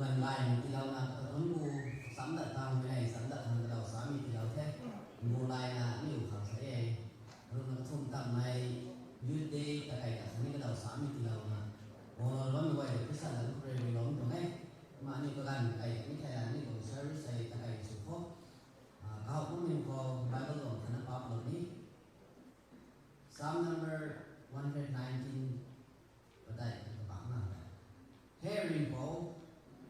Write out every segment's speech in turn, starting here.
gần lại thì lâu là ấn ngu sắm đặt thằng này sắm đặt thằng đầu sắm thì lâu thế ngu lại là nhiều thằng sẽ rồi nó thông tầm này dưới đây tại cái thằng đầu sắm thì lâu mà lớn như vậy cái sản là lúc rồi lớn rồi đấy mà như cái gần cái thay là như cái service này tại cái số phốt các học của mình có Bible rồi thằng nó học rồi đi Psalm number 119 ở đây các bạn nào hearing Paul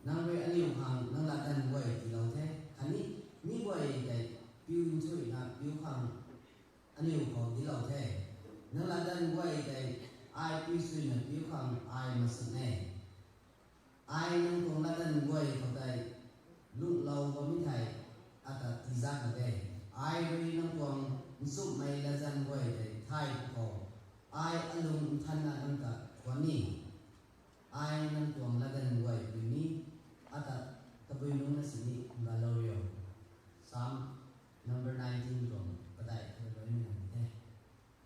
năng về anh nhiều hàng năng là đàn quầy thì lâu thế anh ấy mi quầy cái biểu thôi là biểu hàng anh nhiều còn thì lâu thế năng là đàn quầy cái ai biểu suy là biểu hàng ai mà sự này ai năng còn là đàn quầy còn đây lúc lâu có mấy thầy à ta thì ra ở đây ai rồi năng còn giúp mày là đàn quầy cái thay có ai anh luôn thân là năng cả quan ni ai năng còn là đàn quầy vì ni Ata tapoy nung na sini Valorio Psalm number 19 from patay tapoy nung na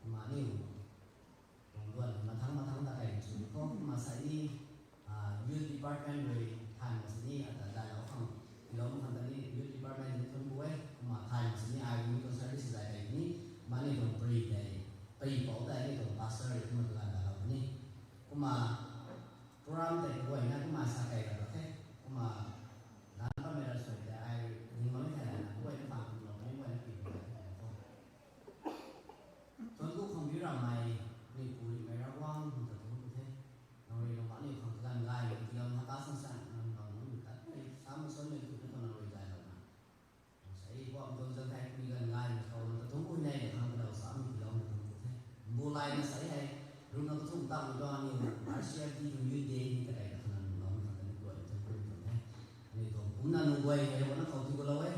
kumaniw kung doon matang na kayo so ko masai youth department rồi thành sini ata dalaw kang ilong kang tani youth department nito buhay kumatay sini ay yung service dahil kayo ni mani kung pre po dahil itong pastor ito magdalaw ni program tayo buhay na kumasakay ka okay mà đã có mấy lần rồi để ai nhưng mà mấy thầy là quay nó bằng rồi mấy quay nó kịp rồi tôi cũng không biết rằng mày đi phụ đi mày ra quang không thật không thế rồi nó bảo đi không gần gai thì ông ta sẵn sàng nó muốn được cắt đi sáng một số người tụi nó còn rồi dài rồi mà sẽ qua ông tôi dân thay đi gần gai mà cầu nó tốn vui này để thằng đầu sáng thì ông không thế mua lại nó sẽ hay rồi nó có thùng tăng cho nhiều RCFT như thế thì cái này là cũng là nụ quay cái nó không chịu lâu ấy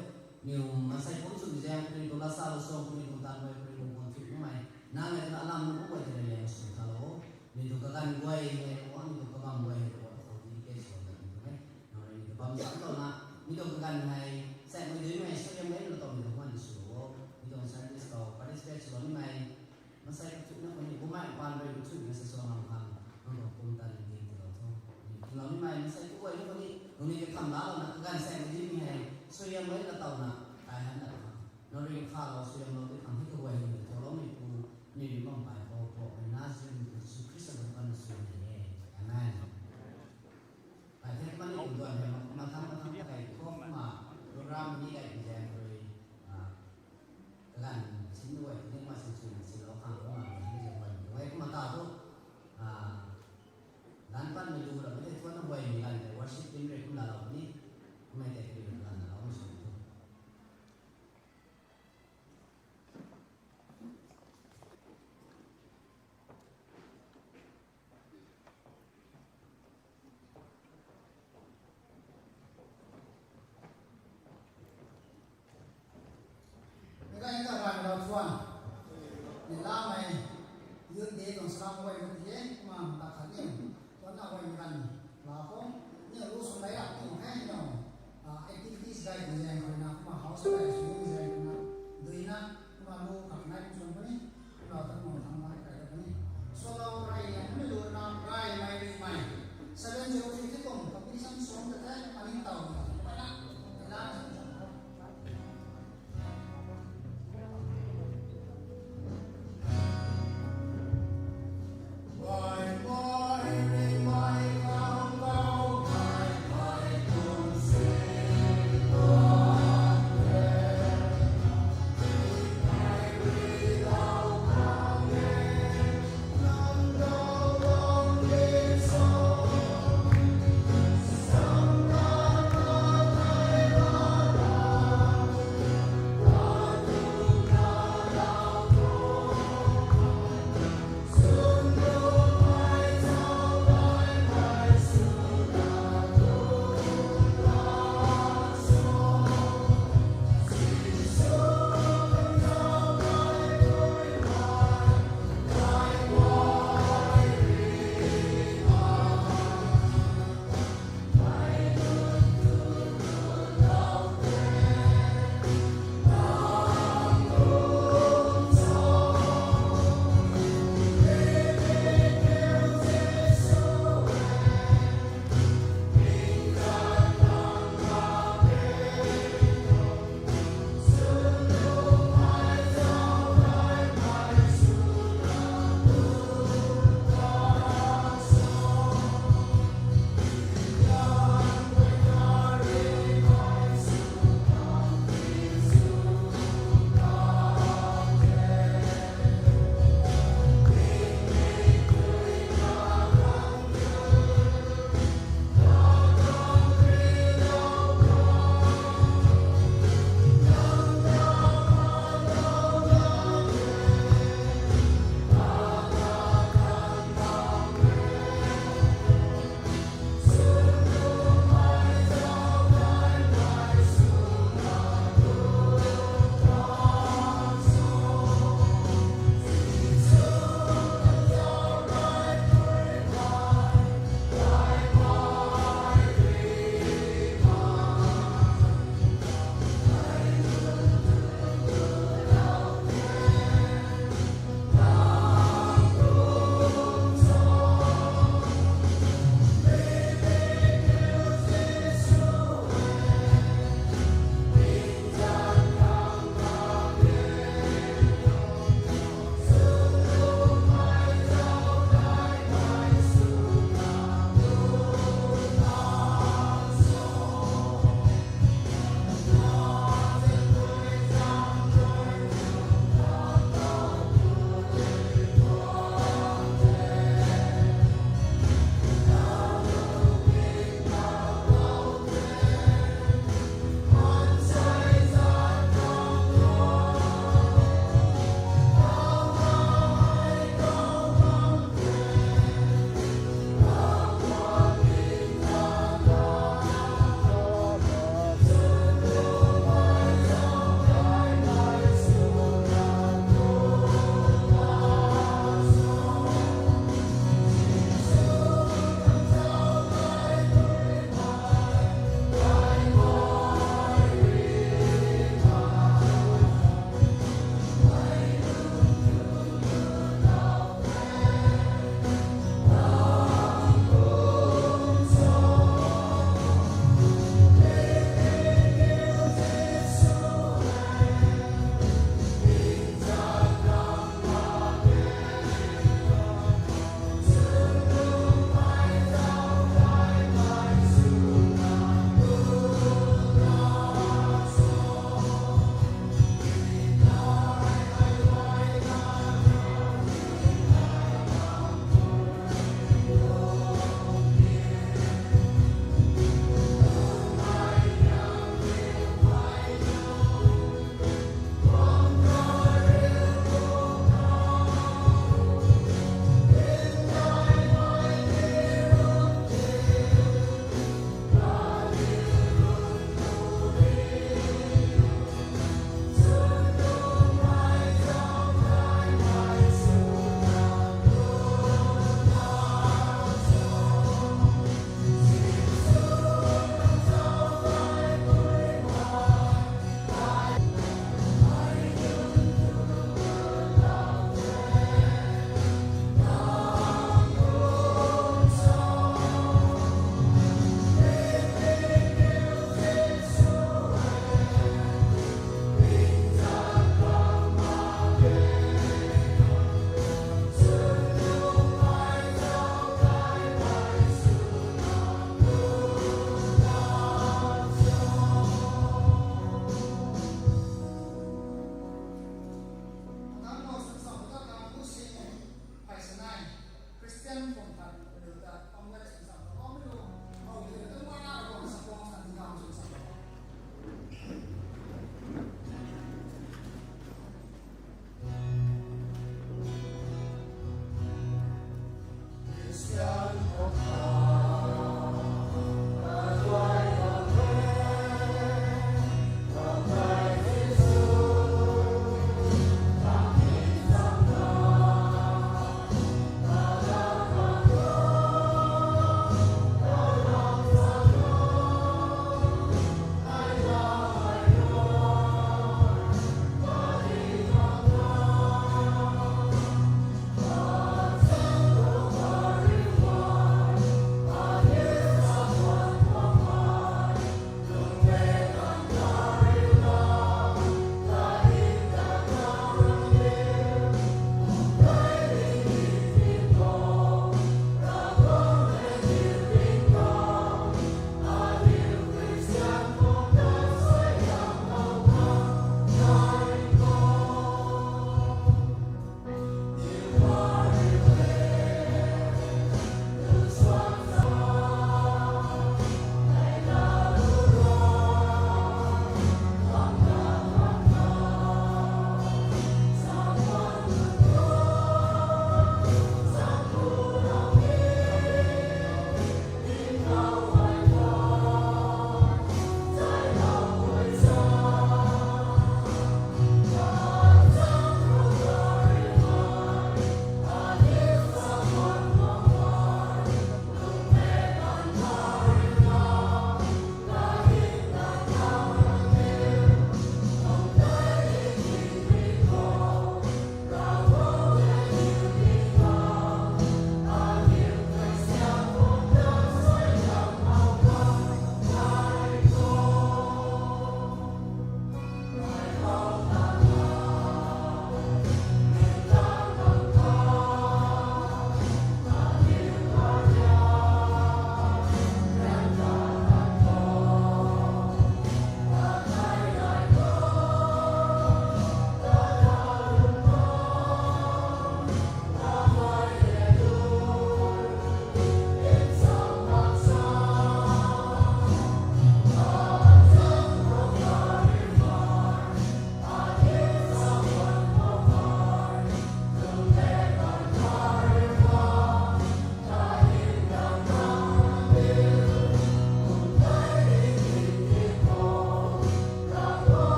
nhiều mà say bốn sự gieo nên tôi là sao xong nên tôi tan quay nên tôi còn chịu cái này nàng này đã làm nó cũng quay cái này là sự thà lỗ nên tôi có gan quay này có nên tôi có bằng quay tôi có không đi cái sổ này đấy rồi tôi bấm sẵn rồi mà như tôi có gan này sẽ mới đến này sau em mấy là tôi mình không ăn sổ như tôi sẽ đi sổ và đi space rồi này nó say cái chuyện nó có những cái máy quan về chuyện nó sẽ xong hàng hàng nó có công tan thì thôi nó như này nó sẽ cũng vậy nó đi rồi cái thằng đó là gần xem cái gì này suy em mấy là tàu nè tài hắn là nó đi pha vào suy em nó cái thằng thích cái quầy mình cho nó mình cũng như đi bằng bài bộ mình nói chuyện sự Christ là con suy này amen bài thế cái vấn đề của này mà thằng cái có mà program như vậy thì rồi gần chín tuổi nhưng mà sự nó hàng của mình như vậy vậy mà ta thôi dan pan ni dulu dah, betul tuan buat ni kan, worship team mereka pun dalam ni, mereka tak kira dalam dalam macam itu. Mereka yang tak ada tuan, ni lama youth day tu sekarang buat betul, mah tak kali. Nó quay gần là có những lúc xuống đấy là cũng hay nhiều activities đây của dành rồi nào mà họ sẽ phải xuống dành rồi nào đôi na mà mua các này cũng xuống cái là tất cả thằng này cái này solo rai cũng được làm rai mai đi mày sau đó chúng tôi tiếp tục tập đi sắm xuống được đấy mà đi tàu phải là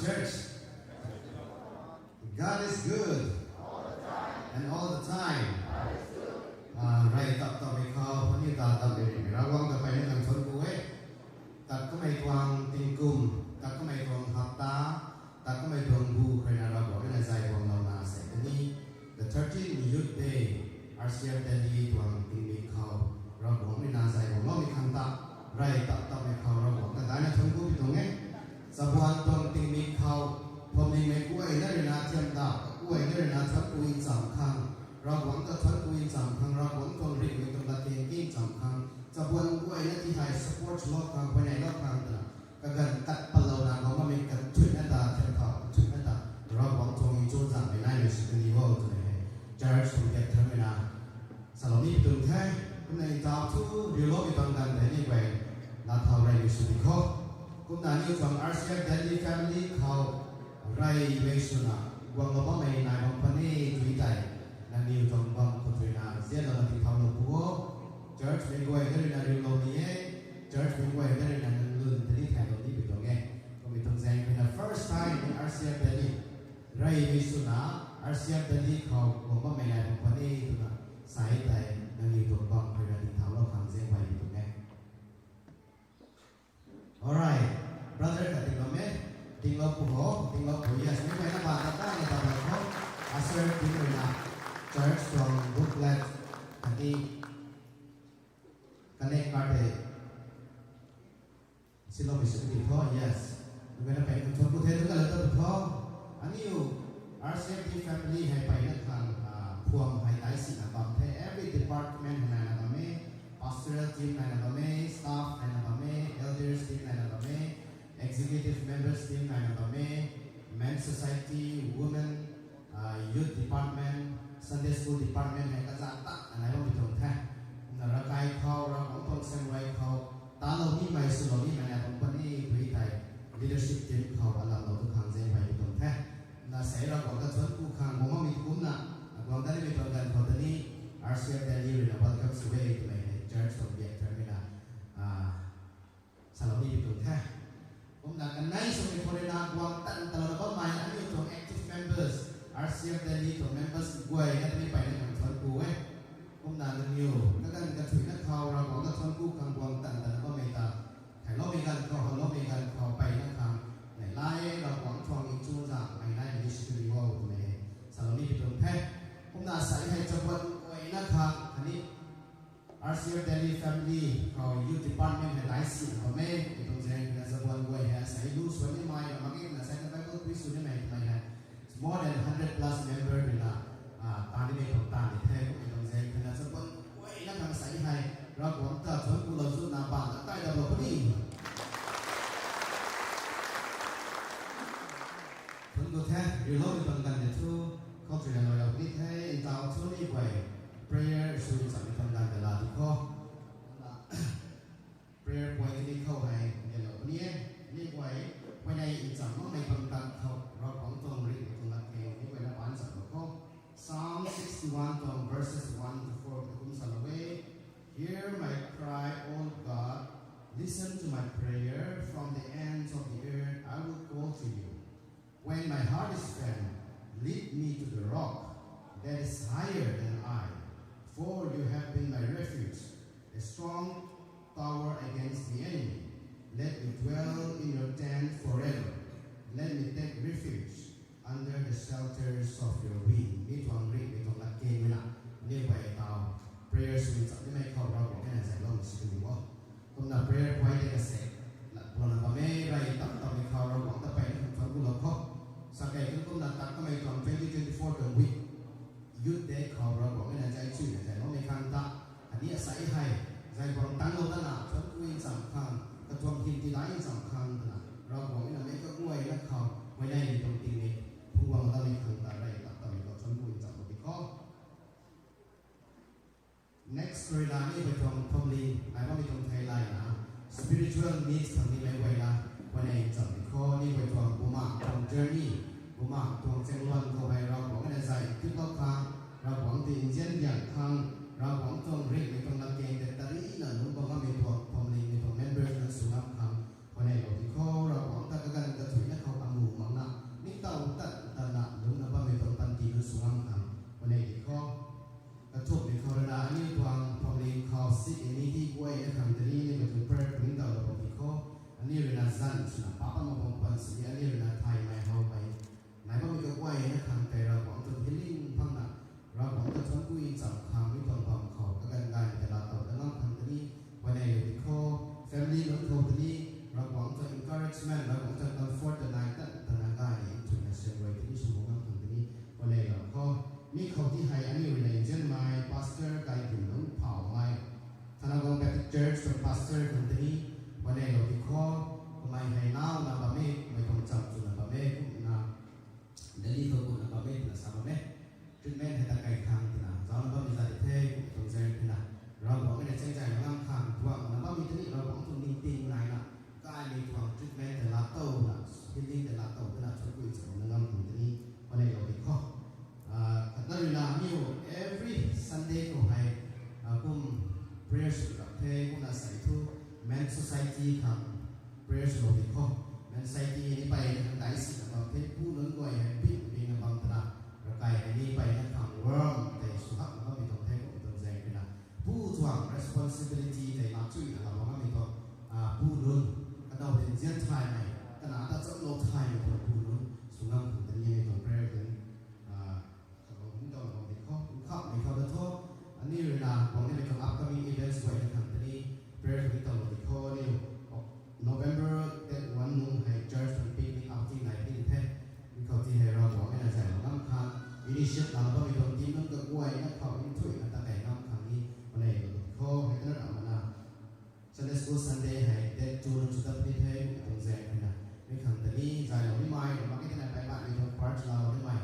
church. God is good and all the time. Right tập tập về kho như ta tập về ra quang tập về thằng thôn cũ ấy. Tập có mấy quang tình cùng, tập có mấy quang hợp tác, tập có mấy quang bu khai ra bỏ cái này dài quang lâu là sẽ cái ní the 13th Youth Day RCF Delhi quang tình bị khâu ra bỏ cái này dài quang lâu bị khăn tập right tập tập về khâu ra bỏ cái này là thôn cũ bị tung ấy. Sau buổi quang tình bị khâuผมนี่ไม่กู้ไอ้นั่นเลยนะเทียมดาวกู้ไอ้นั่นเลยนะทัดกู้อินสามครั้งเราหวังจะทัดกู้อินสามครั้งเราหวังตรงริบตรงตะเกียงกิ้งสามครั้งจะบวนกู้ไอ้นั่นที่ไทยสปอร์ตล็อกครั้งภายในล็อกครั้งนะก็กันตัดปลาวนาเราไม่มีกันชุดนั่นตาเทียมดาวชุดนั่นตาเราหวังตรงอินโจจังไม่ได้เลยสิ่งนี้ว่าตัวไหนจะให้สมเด็จทำไม่ได้สารนี้เป็นแค่คุณในดาวทุกเรื่องที่ต้องการแต่นี่ไปนาทาวไรอยู่สุดที่เขาคุณนายอยู่ฝั่ง RCF Delhi Family เขาไรเวสุนะวังลบไม่นายบังพันนี่จุยใจนั่นนิวจงบังคนจุยนาเสียเราติดทำลงพัว Church เป็นกวยก็เลยนาดิวโลนี้ Church เป็นกวยก็เลยนาลื่นแต่ที่แถวนี้เป็นตัวไงก็มีตรงแสงเป็น the first time in RCF Delhi ไรเวสุนะ RCF Delhi เขาวังไม่นายบังพันนี่ตัวน่ะสายใจนั่นนิวจงบังคนจุยนาติดทำลงทางเสียงไว้เป็นตัวไง Alright brother กับติดลมไหมtinggal puho yes ini kayaknya bahasa ini bahasa asal tinggalnya church from booklet nanti connect kade silo bisa puho yes kayaknya pengen contoh puho itu kalau itu puho ani you RCF family hai pai nak kan puang hai tai si abam the every department hai na kami pastoral team hai na kami staff hai na kami elders team hai na kami executive members team hai na kami men's society women youth department Sunday school department hai ka jata anai ba bitong the na ra kai khau ra ong tong sem rai khau ta lo ni mai su lo ni na ong pa ni thui thai leadership team khau ala lo tu khang je bai bitong the na sai ra ko ka chon ku khang mo ma mi kum na ko da ni bitong kan ko da ni RCF Delhi na welcome to way to my church from the terminal saloni bitong theผมอยากกันในส่วนในคนในนามวางตันตลอดต้นไม้อันนี้ตัว active members RCF Delhi ตัว members กวยนั่นไม่ไปในของชนกูเว้ยผมอยากกันอยู่แล้วกันกระถิ่นนักข่าวเราของนักชนกูกำวางตันตลอดก็ไม่ตาแต่เราไม่กันก็เราไม่กันเขาไปนักข่าวในไล่เราหวังทองอินจูจากไม่ได้ในสตูดิโอตัวนี้สารนี้เป็นตัวแพทย์ผมอยากใส่ให้จังหวัดกวยนักข่าวอันนี้ RCF Delhi family เขา youth department ให้หลายสิ่งเขาไม่ตรงใจนะสมบูรณ์กวยฮะใส่ดูส่วนนี้มาอย่างเมื่อกี้นะใส่กันไปก็คุยส่วนนี้ไม่ทำไมฮะ more than 100 plus member เป็นละตาที่ไม่ของตาที่แท้ก็ไม่ตรงใจนะสมบูรณ์กวยนักทางใส่ให้เราหวังจะชวนกูเราสุดนาบานใต้ดาวพอดีคนกูแท้อยู่โลกมีตรงกันเดี๋ยวทุกเขาจะเราเราที่แท้ดาวทุกนี้ไปprayer สุดสัมพันธ์กันเวลาที่เขา prayer ไว้ที่เขาให้เดี๋ยวนี้นี่ไว้ภายในอีก3ในคำตัดเขาเราของตรงริบตรงหลักเกณฑ์นี่ไว้ในบ้านสัตว์เขา Psalm 61 ตรง verses 1 to 4 คุณสารเว Hear my cry O God listen to my prayer from the ends of the earth I will go to you when my heart is faint lead me to the rock that is higher than I for you have been my refuge, a strong tower against the enemy. Let me dwell in your tent forever. Let me take refuge under the shelters of your wing. มีทางรีบมีทางลักเกณฑ์ไหมล่ะเรียกไปตาม prayer สุดจับได้ไหมเขาเราบอกแค่ไหนใส่ลมสิ่งนี้ว่าผมนับ prayer ไว้ในกระแสหลักพลังว่าไม่ไรตับต่อในเขาเราบอกต่อไปในความกุหลาบเขาสักแก่ที่ผมนับตัดก็ไม่ตรง2024 the week youth day เขาเราบอกไม่น่าใจชื่อแต่เราไม่คันตาอันนี้ใส่ให้ใส่ความตั้งเราตั้งหน้าชนกุยสำคัญกระทรวงทีมที่ร้ายสำคัญนะเราบอกไม่น่าไม่ก็กล้วยนักเขาไม่ได้ในตรงที่นี้ผู้วางเราไม่คันตาไรตัดต่อในกับชนกุยสำคัญที่เขา next เวลานี้ไปตรงทอมลีไอ้ว่ามีตรงไทยไลน์นะ spiritual needs ทางนี้ไม่ไหวละวันนี้จับที่เขานี่ไปตรงบุมาตรง journey บุมาตรงเชียงวันเขาไปเราบอกไม่ได้ใส่ที่เขาค้างเราหวังตีนเช่นอย่างทางเราหวังตรงเรียกในตรงหลักเกณฑ์แต่ตอนนี้นั่นรู้บอกว่ามีตัวทอมลีมีตัว member นั้นสุนัขคำวันนี้เราที่เขาเราหวังแต่กันกระถิ่นและเขาอังหูมังนา church the pastor คนนี้วันนี้เราที่ข้อไม่ให้น้าวนะบะเมฆไม่ต้องจับจุดนะบะเมฆนะเดี๋ยวนี้เขาพูดนะบะเมฆนะสามบะเมฆจุดแม่ให้ตะไคร้ข้างที่นะเราต้องมีสติเท่ตรงใจที่นะเราบอกไม่ได้ใช้ใจงามข้างทวงนะว่ามีที่นี่เราบอกทุนนิ่งติงไงนะก็ไอ้มีความจุดแม่แต่ละโต้นะฮิลลิ่งแต่ละโต้ที่นะช่วยกุยสมนะงามที่นี่วันนี้เราที่ข้อนั่นเวลามี every Sunday ก็ให้กุม prayers กับเทกุมน่ะใส่ทุก men society ทำ prayers เราที่ข้อ men society นี่ไปทางไหนสิเราเทผู้นั้นก็ให้พิจารณาบางตระเราไกลนี่ไปทางทาง world แต่สุขภาพก็มีตรงเทกับตรงใจกันนะผู้ทวง responsibility แต่มาช่วยเราก็มีตัวผู้นั้นก็ต้องเป็นเจ้าชายไหนขณะที่จะโลดไทยตัวผู้นั้นสุนัขผู้นั้นยังมีตัว prayer กันผมจะลองติดข้อข้าวในข้าวทอดอันนี้เวลาผมได้ไปทำ upcoming events ไว้ในครั้งนี้ prayer ที่ต้องติดข้อนี่ November 1 นู่นให้ church เป็น picnic outing ไหนที่แท้มีเขาที่ให้เราบอกให้เราใส่น้ำค้าง initiate เราต้องมีตรงที่นั่นก็กล้วยนักข่าวอินทุยนักตะไคร้น้ำค้างนี้วันนี้ข้อให้ท่านเอามานะ Sunday school Sunday ให้เด็กจูนจุดตัดให้ตรงแจงนะในครั้งนี้ใจเราไม่ไม่เราไม่ได้ไปบ้านในตรง park เราไม่ไม่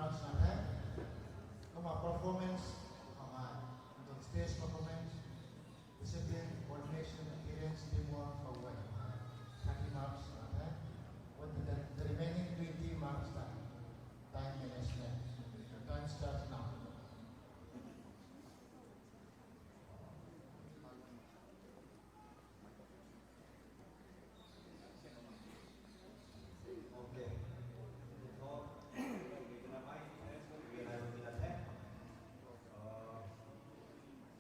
marks na thế. Kuma performance untuk stage performance, discipline, coordination, adherence, teamwork, away. 30 marks na thế. With the remaining 20 marks na time management. Your time starts now. Okay. Before we gonna write we gonna take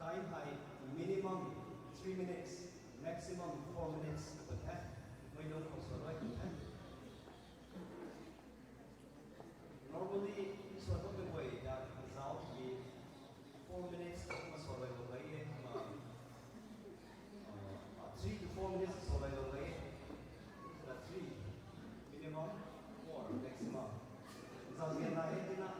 time height minimum 3 minutes, maximum 4 minutes per test. We don't also write the test. Normally, so not the way that result is 4 minutes so like the way 3 to 4 minutes so like the way 3 minimum 4 maximum. Sao hiện nay thế nào?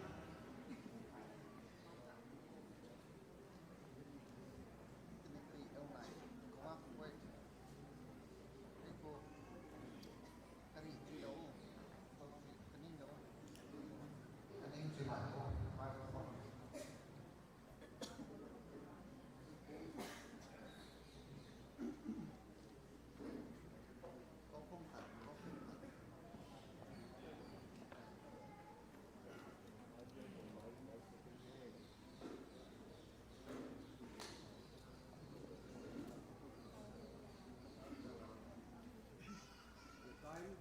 Time.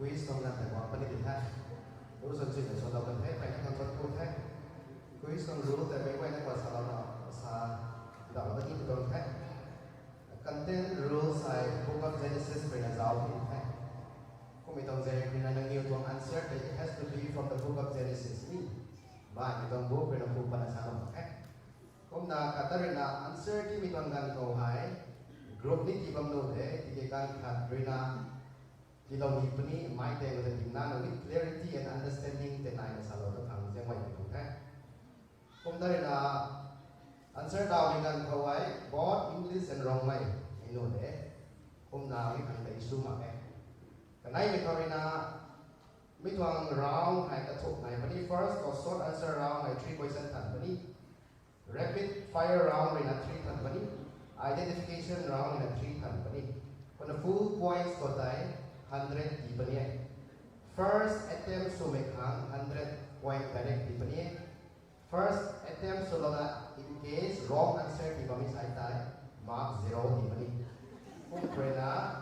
quiz trong năm tại quán phân định khácรู้สึกสิ่งที่เราเป็นเทศไปทางคนพูดเทศ quiz ต้องรู้แต่ไม่ไว้ในภาษาเราภาษาดาวที่ตรงเทศ content rules ใส่ book of Genesis เป็นอันยาวที่เทศก็ไม่ต้องเจอเป็นอันนี้ตัว answer that it has to be from the book of Genesis นี่บ้านไม่ต้องบอกเป็นอันผู้ปัญหาของเทศก็น่าคัตเตอร์น่า answer ที่มีตัวกันเขาหาย group นี้ที่บำรุงที่การขัดด้วยนะที่เรามีปุ่นนี้หมายถึงว่าจะถึงนั้น with clarity and understanding แต่นายมาสรุปทางเชียงใหม่ถูกไหมผมได้นะ answer down in gan khawai both English and Rongmei I know de hôm nào mi kan dei su ma ke kanai mi thorina mi thuang round hai ka thuk nai pani first or short answer round hai 3 question than pani rapid fire round in a 3 than pani identification round in a 3 than pani on the full points ko dai 100 di pani first attempt to make 100 point direct di pani first attempt to lona in case wrong answer di pani sai tai mark 0 di pani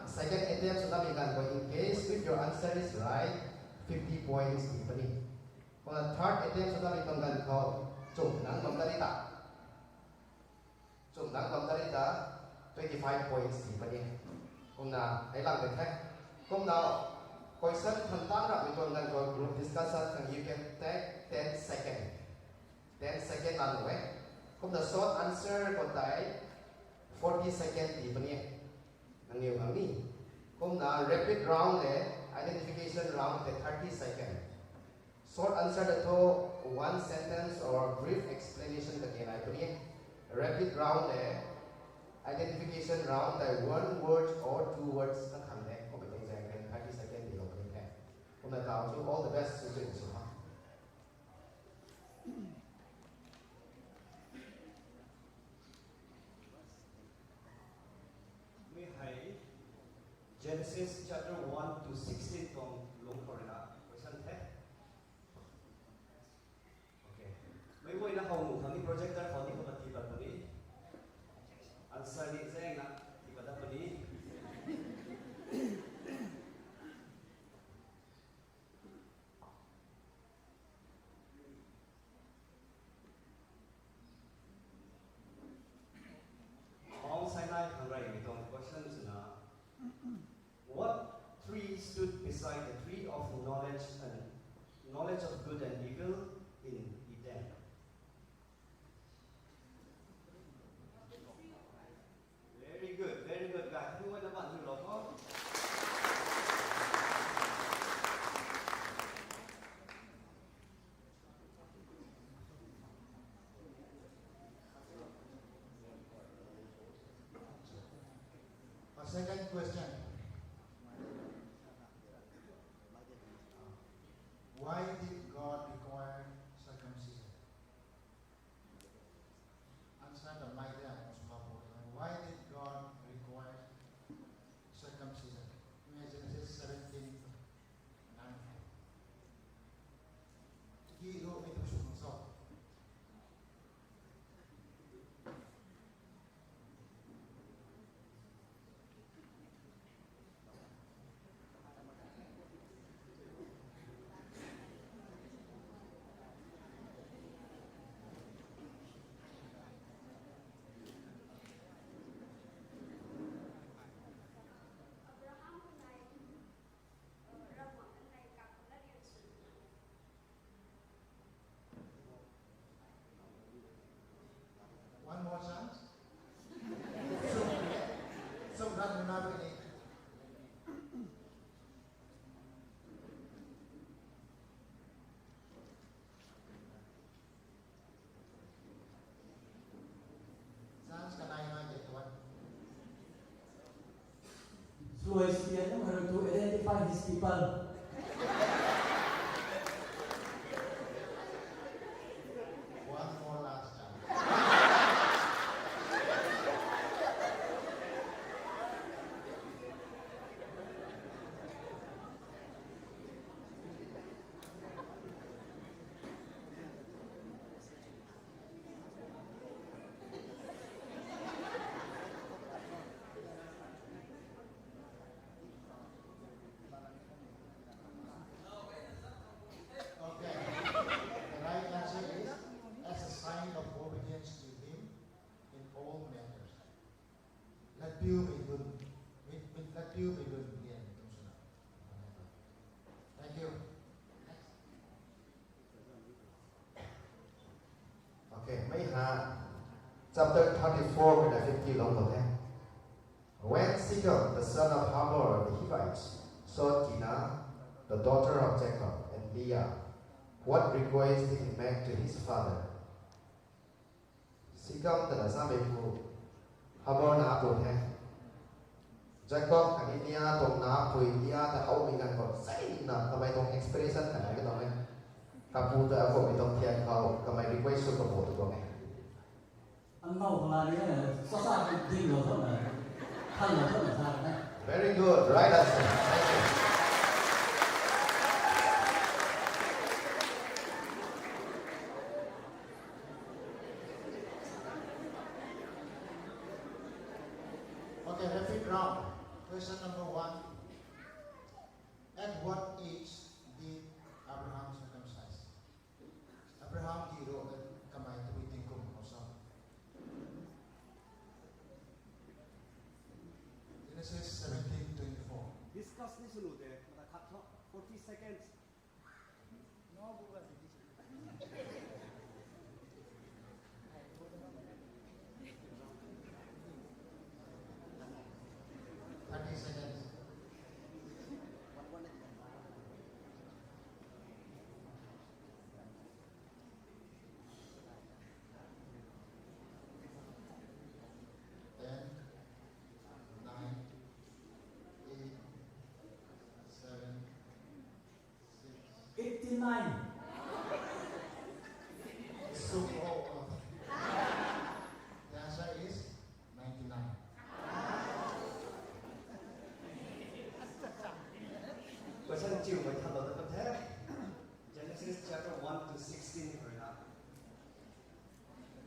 second attempt so we can go in case if your answer is right 50 points di pani on the third attempt so we can go chung nang nom darita 25 points di pani kumna ai lang de thak kumna question thantang ra mi kon gan go group discussion and you can take 10 second lan we kumna short answer ko tai 40 second di pani ang nhiều kami kumna rapid round le identification round te 30 second short answer the to one sentence or brief explanation the kenai pani rapid round le identification round the one word or two words na tham le ko be exam 30 second di lo pani the kumna tao to all the best students ha Genesis chapter 1 to 16 tong long korina question the okay mai moi na hau thani projector thani ko ti ba pani answer ni zeng na ti ba da pani All Sinai hangrai mi tong questions na what tree stood beside the tree of knowledge of good and evil in Eden? Very good, guys. Who went about you, Loco? A second question. Why did God require circumcision? Answer the idea why did God require circumcision? Genesis 17:9. He wrote me to so. One more chance. So that remember it. Chance can I get one? Through experience, in order to identify these people. One more last chance. Okay. The right answer is as a sign of obedience to Him in all matters. Let you be good. Let you be good. Yeah, thank you. okay mai ha chapter 34 with 50 long ko the when Shechem the son of Hamor the Hivites saw Dinah the daughter of Jacob and Leah what request did he make to his father Sikam tala sa beku habor na apun hai Jacob kan India tong na pui dia ta au mingan ko sai na kamai tong expression kan ai tong ai kapu ta ko mi tong thian kau kamai request su ko bo to ko Anh mau là đi này, sao sao cái gì rồi thôi này, thay rồi thôi là sao đấy? Very good, right answer. Thank you. Okay, repeat round. Question number 1. At what age did Abraham circumcise? Abraham di ro kamay tu tingkum kosong. Genesis 17:24. Discuss ni sunu de, mata cut 40 seconds. No, bukan. 30 seconds. Ten, 9, 8, 7, 6. 89. So oh, the answer is 99. Question 2 mới tham đầu tập thế. Genesis chapter 1 to 16 for now.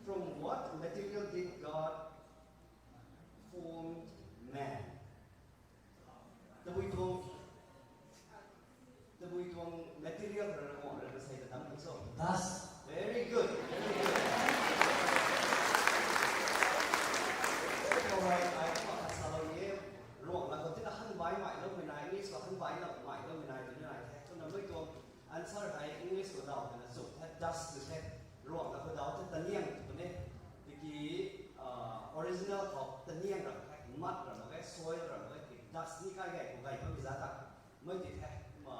From what material did God form man? The bui tuong material rồi nó là xây cái tấm so. That's Very good. Very good. Alright, I có thật sao đâu nhé. Ruộng là còn tức là hân vái mãi đâu người này, English là hân vái là mãi đâu người này từ như này thế. Cho nên mới tuồng answer hay English của đầu thì là dùng hết dust được hết. Ruộng là của đầu thì tân nhiên của nên thì cái original của tân nhiên rồi cái mud rồi cái soil rồi cái dust như cái gậy của gậy có bị giá tặng mới thì thế mà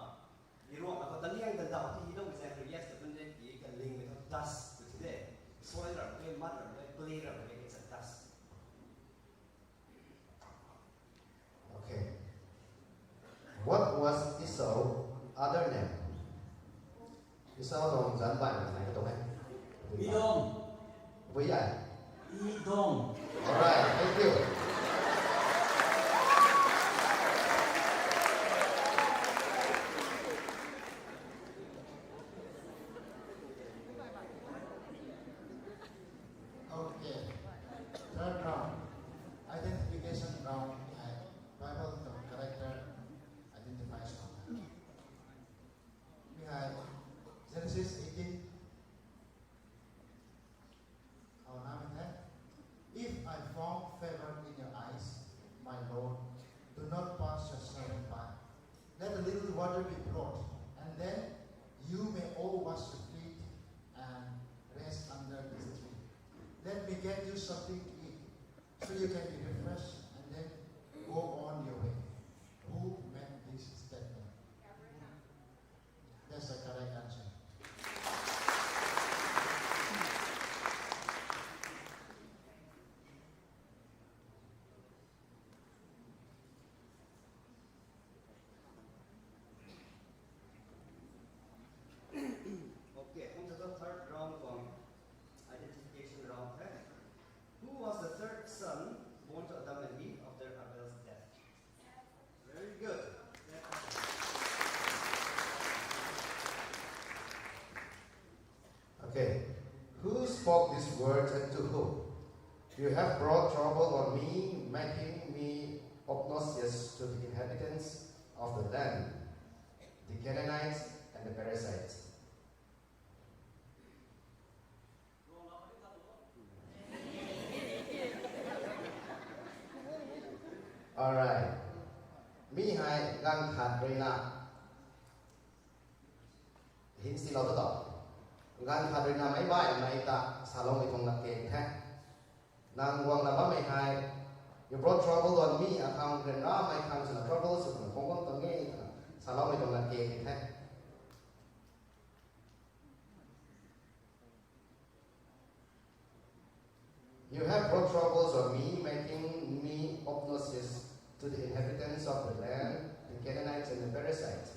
thì ruộng là có tân nhiên từ đầu thì đâu bị giá rồi yes từ nên chỉ cần link với dust của thế soil rồi cái mud rồi cái clay rồi cái it's a dust. Okay. What was Esau's other name? Esau dong dẫn bạn là này tông anh. Idom. Với ai? Idom. Alright, thank you. Okay. Third round. Identification round. Bible the character identifies round. Mihai, Genesis 18. Our name is if I found favor in your eyes, my Lord, do not pass your servant by. Let a little water be brought, and then you may all wash your feet and rest under this tree. Let me get you something to eat, so you can be refreshed, and then go on your way. Who made this statement? That's the correct answer. Okay, on to the third round of identification round. Who was the third son born to Adam and Eve after Abel's death? Very good. Okay. Who spoke these words and to whom? You have brought trouble on me, making me obnoxious to the inhabitants of the land, the Canaanites and the Perizzites. Alright. Mihai gang Kadrina. Hinsi lo to. Gan Kadrina mấy bài này ta salon itong nakeng the. Nang wang na ba Mihai. You brought trouble on me account then my comes in trouble so kung kung tong nge salon itong nakeng the. terrible troubles on me, making me obnoxious to the inhabitants of the land, the Canaanites and the Perizzites.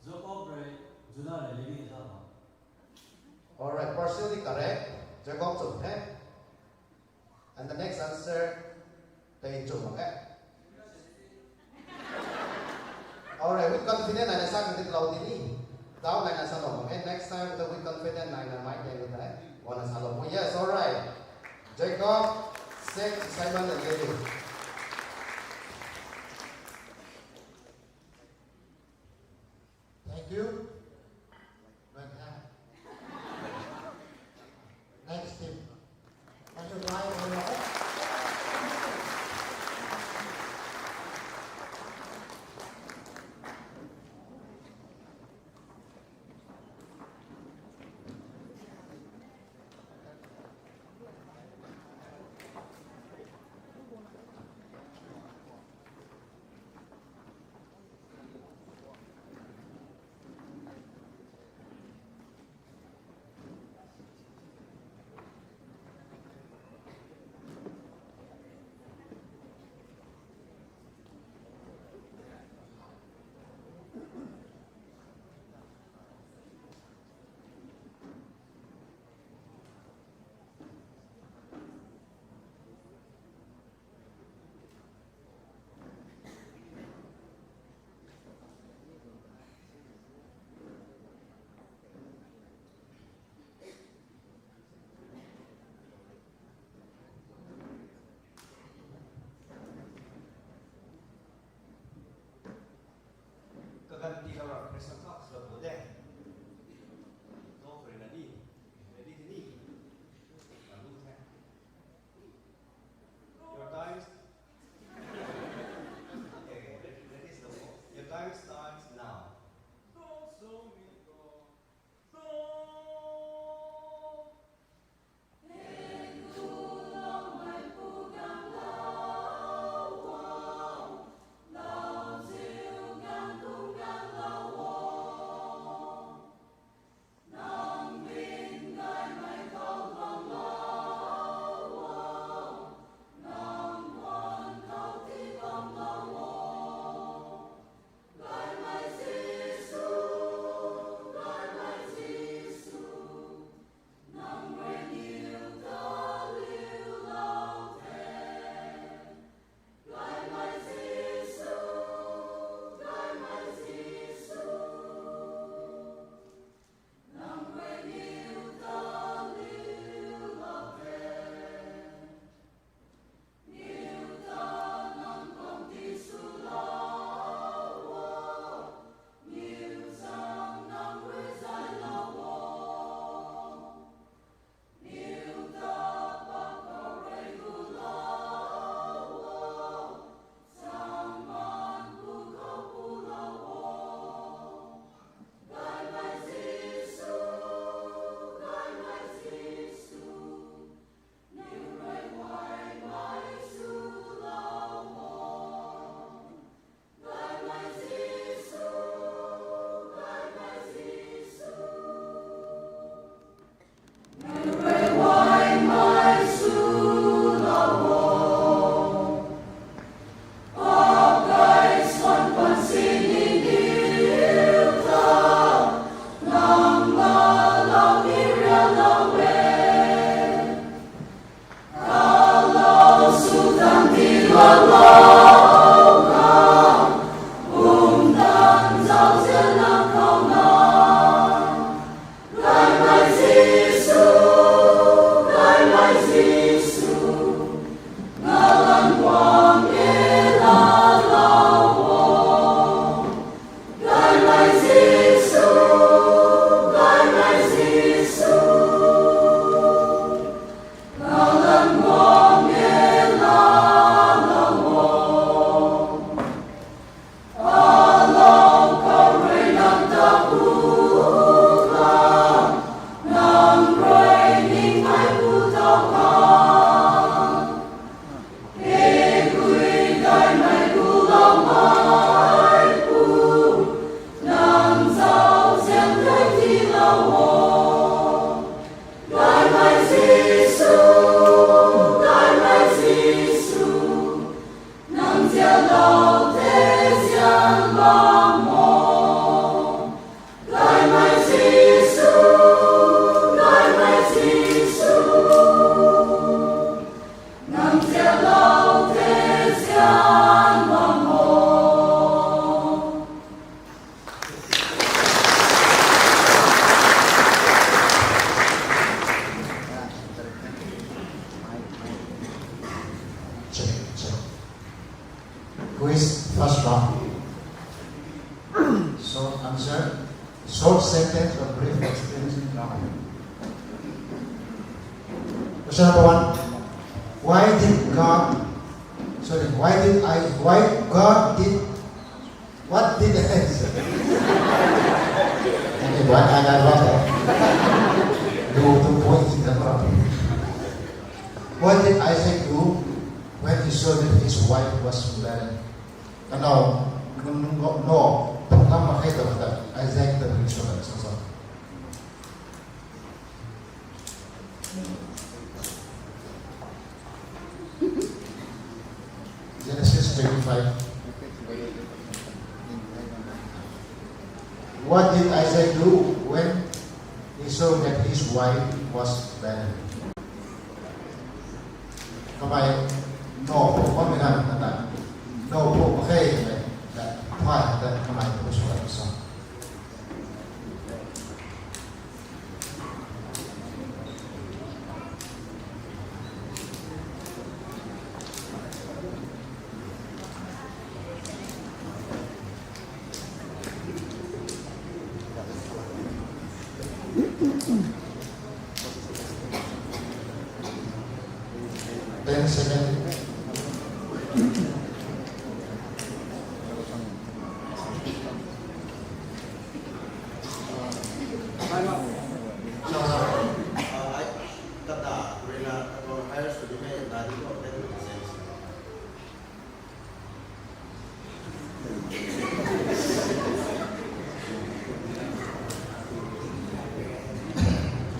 Jacob rồi Judah là Levi thì sao hả? Alright, partially correct. Jacob chủng thế. And the next answer, thầy chủng bằng cái. Alright, with confidence này là sao cái lâu tí đi. Đó này là sao bằng cái. Next time with confidence này là máy này như thế. One là sao bằng. Yes, alright. Jacob, Simon and Levi. Thank you. Vâng ha. Next team. Có nhiều like rồi đó. Question number 1. Why God did, what did I say? Okay, what I got wrong. Do 2 points in the problem. What did Isaac do when he saw that his wife was barren? No, come ahead of that. Isaac the insurance. Genesis 25. What did Isaac do when he saw that his wife was barren? Các bạn nổ có mấy lần là nổ bộ khê là thoại là các bạn có số là sao? Then second.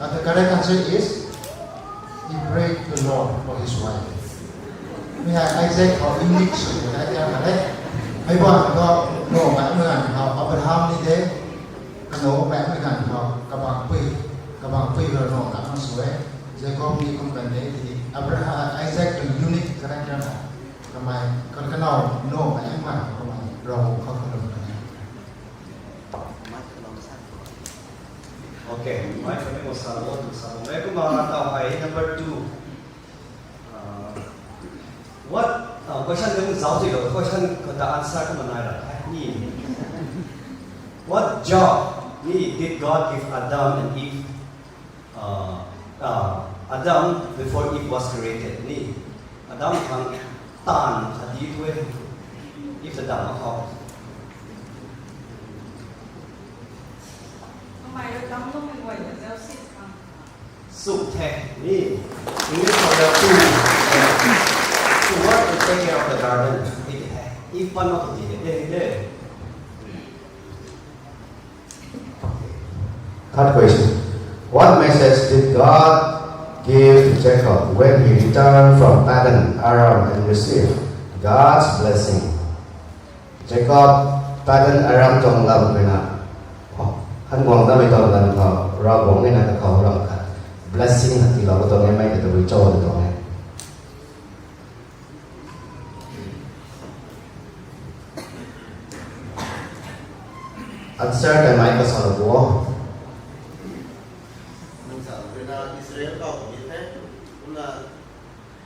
The correct answer is he prayed to the Lord for his wife. Isaac họ unique sự của đại gia là đấy. Mấy bạn có nổ bạn người họ Abraham như thế, cái nổ bạn người họ các bạn quy rồi nổ cả nó suy, Jacob đi không cần đấy thì Abraham Isaac là unique cái đại gia là cái mày còn cái nào nổ bạn mà các bạn rồi không được cái này. Okay, mai kami mo sa may kumakataw ay number 2. What question yung giáo gì đó question có ta answer ko man ni. What job did God give Adam and Eve? Adam before Eve was created ni. Adam thằng tàn hadi tuwe Eve the dam ako. Mày được đóng lúc mình quẩy ở giáo sĩ không? Sụp thẻ ni. Ini kalau to work to take care of the garden. If one not to do Third question. What message did God give to Jacob when he returned from Padan Aram and received God's blessing? Jacob Padan Aram trong lòng người nào? Hắn quăng ta bị tao lần họ ra bóng cái nàyเขาrằng blessing thì là cái tao nghe mấy cái tao bị cho được tao nghe. Answer cái máy có sao được không? Nang sa Israel ka ko ite una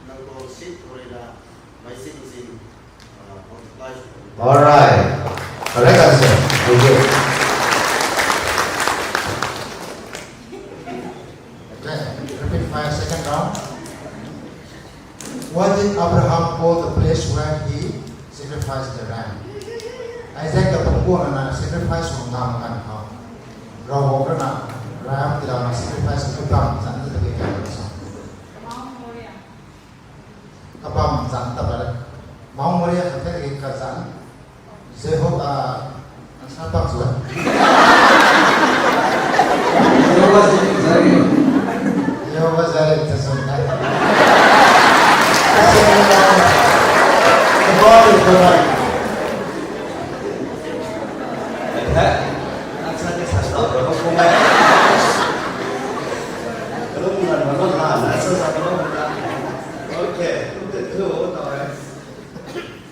nang ko sit or ila may sin multiply. All right, correct answer. Thank you. Okay, repeat my second round. What did Abraham call the place where he sacrificed the ram? Isaac the pembunuh na sacrifice ng naman ho. Roho ka na ram tidak na sacrifice ng Abraham sa nito lagi kayo sa. Kapam sa tabal. Mau Moria sa lagi ka sa. Jehovah ang sabang suwan. Jehovah Zari tersebut. God is the right.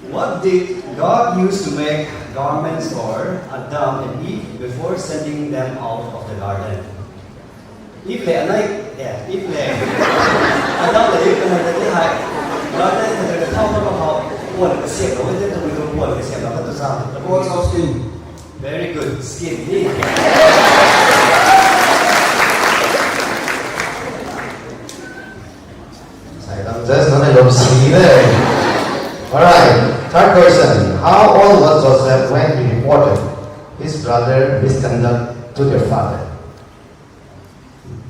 What did God use to make garments for Adam and Eve before sending them out of the garden? If they Adam là Eve là cái thứ hai, garden là cái thao nó họ buồn cái xiềng nó với tôi mình buồn cái xiềng nó có sao? Balls of skin. Very good, skin. I'm just gonna go see there. Alright, third question. How old was Joseph when he reported his brother misconduct to their father?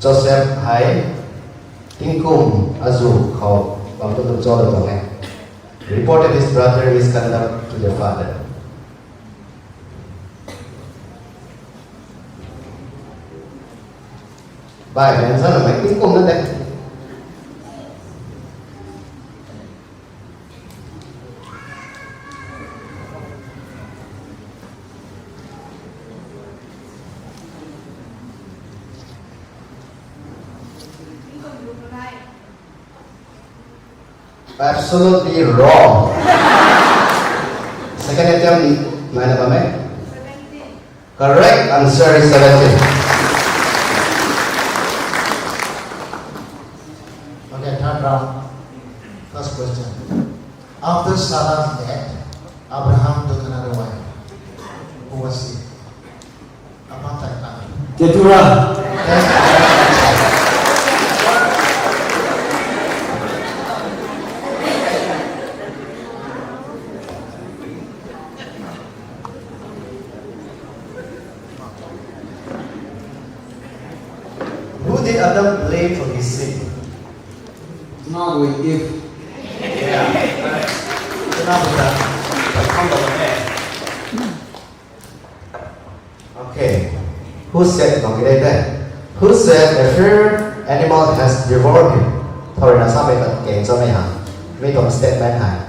Joseph Hai Tinkum Azu called reported his brother misconduct to their father. Bài này rất là mấy tiếng cung đó đây. Absolutely wrong. Second attempt, mana ba may? 17. Correct answer is 17. Okay, third round. First question. After Sarah's death, Abraham took another wife. Who was she? Apa tak? Keturah. Who did Adam blame for his sin? Now we give. Yeah, right. Kenapa tak? Okay. Who said Who said a fair animal has devoured him? Thôi là sao mày bật kèn cho mày hả? Mấy tổng statement hả?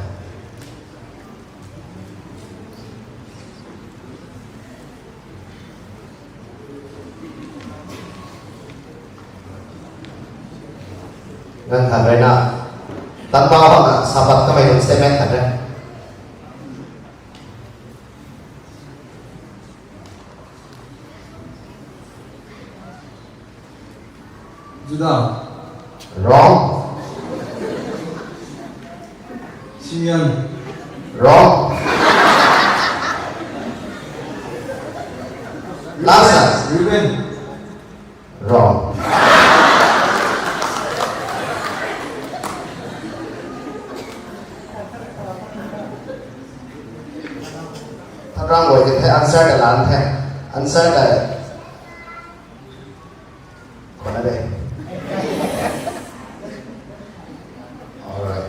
Ngân thật rồi nè. Tấn bao bằng ạ, sao bật các mày tổng statement thật đấy. Judah. Wrong. Simeon. Wrong. Last one. Reuben. Wrong. Thật ra ngồi thì thấy answer là làm thế. Answer là còn ở đây. Alright.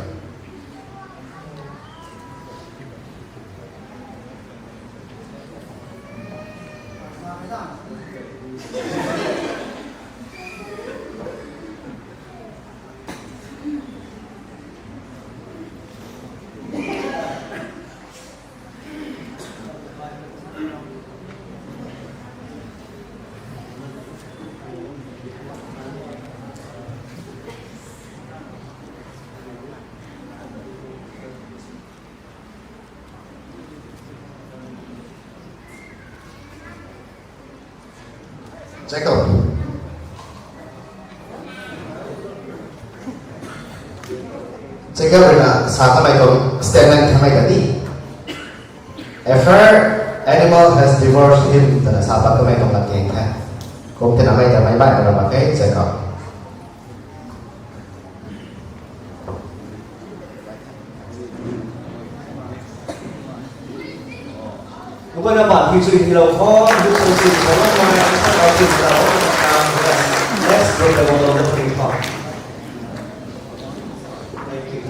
Jacob. Jacob là sao các mày có statement các mày cái gì? A fair animal has devoured him. Tức là sao các mày không làm gì cả. Cũng thế nào màyจะไม่บ้านเราmà cái Jacob. Bukan apa, history di laut, history di laut, mana kita tahu di laut, let's break the wall of the ping pong. Thank you.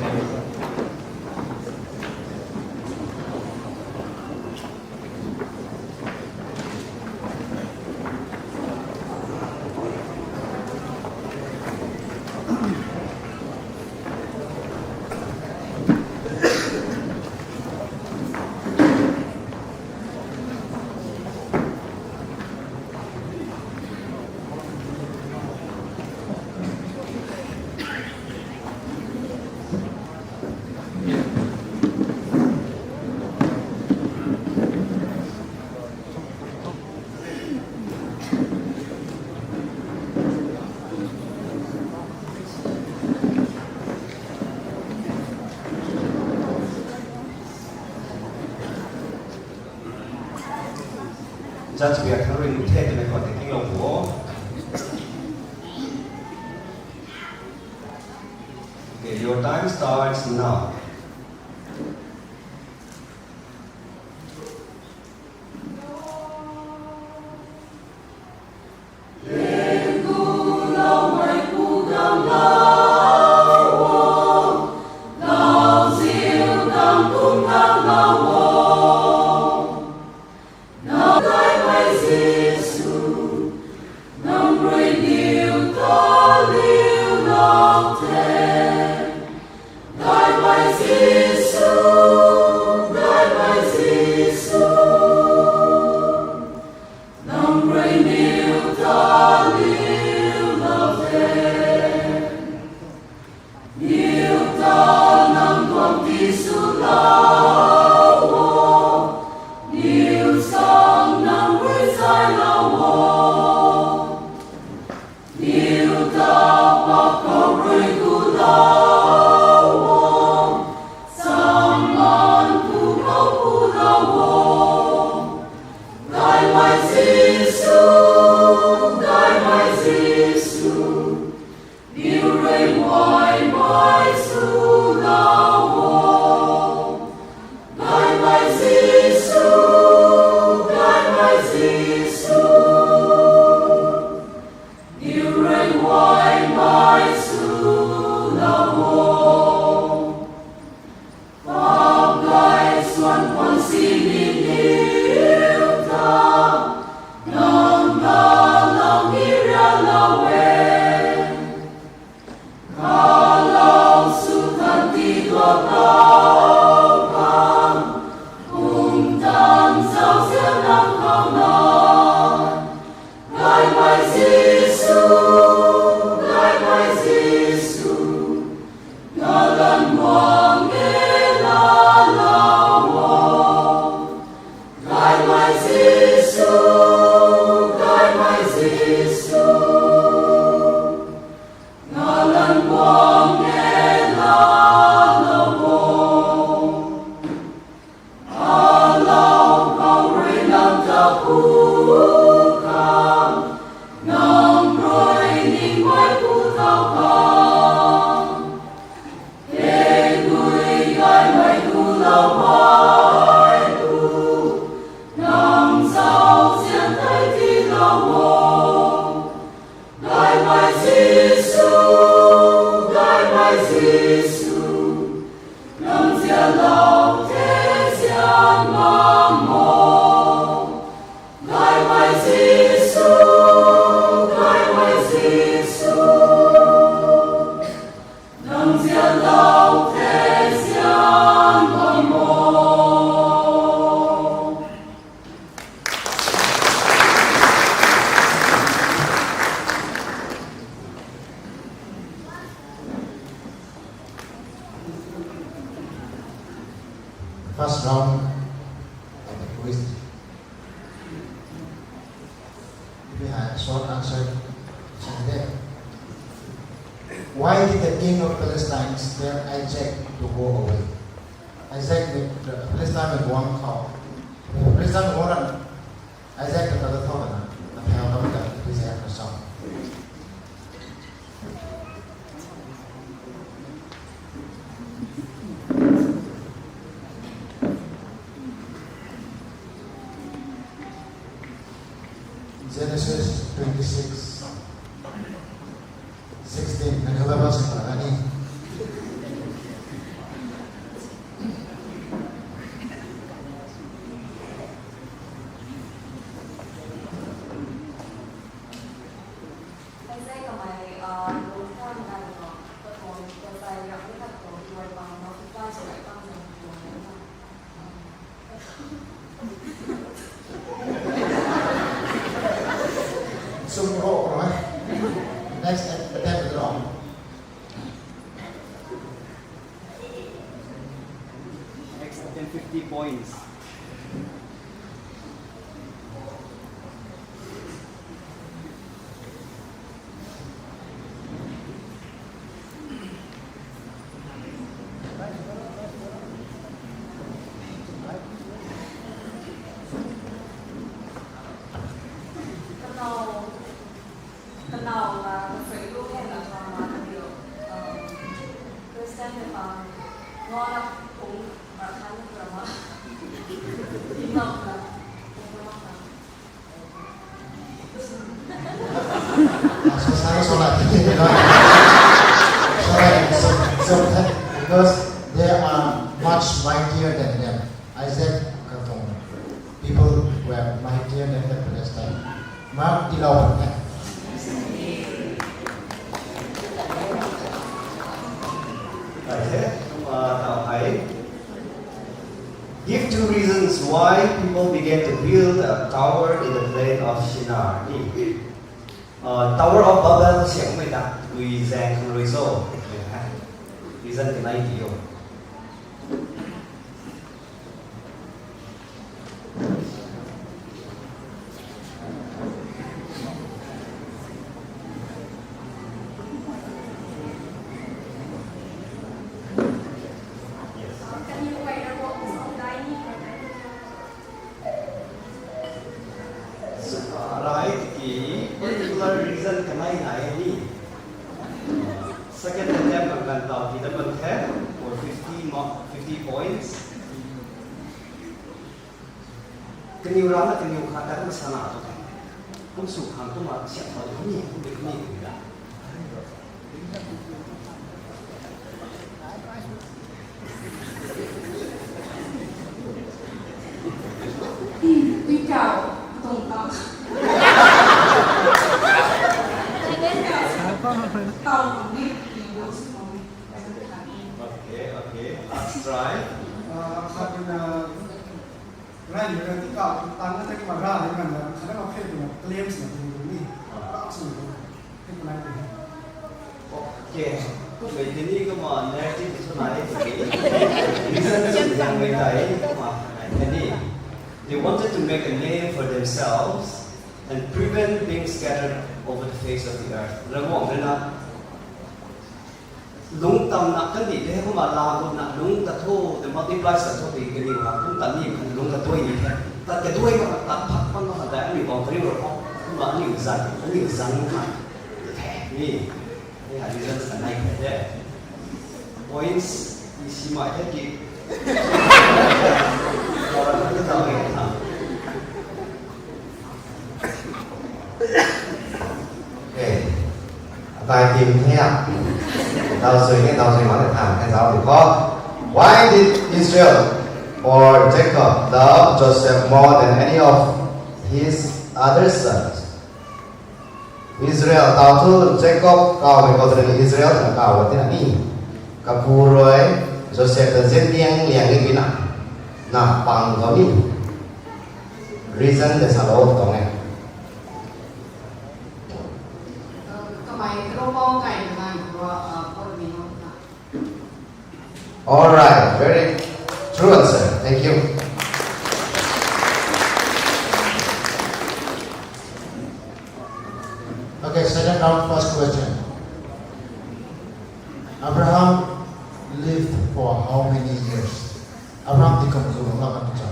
Judge biar kering teh dengan kau thinking lo buo. Okay, your time starts now. First round of the quiz. We had short answer. Why did the king of Palestine tell Isaac to go away? Isaac the Palestine with one cow. Palestine one Isaac the brother thought and held on that his head or something. Genesis 26, 16. Naglalabas ang parani. Sumuro, right? Next attempt wrong. Next attempt 50 points. So saya sholat. So because they are much mightier than them. Isaac people were mightier than the Palestine. Mark dilawan. Give 2 reasons why people began to build a tower in the plain of Shinar. Tower of Babel xiang mới đặt vì giang không rồi số. Reason cái này thì particular reason cái này đi. Second attempt bằng lần đầu thì đã bằng thế for 50 points. Cái nhiều lắm là cái nhiều khác đã sana rồi. Không sụp hàng tôi mà sẽ phải không nhiều không được nhiều đã. Quý chào tổng thống. Okay, let's try. Right, you're going to take my rod and I don't know claims that you need. Okay. Vậy thì đi có mà narrative thì số này thì reason là người ta mà cái gì they wanted to make a name for themselves and prevent being scattered over the face of the earth. Rồi mong đến là lúng tầm nặng cái gì thế không mà làm một nặng lúng ta thô the multiply sản xuất thì cái điều học cũng tận nhiều thành lúng ta tôi như thế ta cái tôi mà ta phát văn nó là đã nhiều còn cái điều không mà nhiều rắn hẳn thế đi đây là reason là này thế đấy points thì xí mãi thế kì rồi nó cứ tao về thằng Okay. Vài tìm thế nào? Đào suy nói để thẳng cái giáo thì có. Why did Israel or Jacob love Joseph more than any of his other sons? Israel tao thu Jacob cao về câu chuyện Israel là cao về thế này. Kapu rồi Joseph đã giết liền cái gì nào? Na bằng cái gì? Reason để sao đó tổng này. All right, very true answer. Thank you. Okay, second round, first question. Abraham lived for how many years? Abraham thì cầm dùng là bao nhiêu?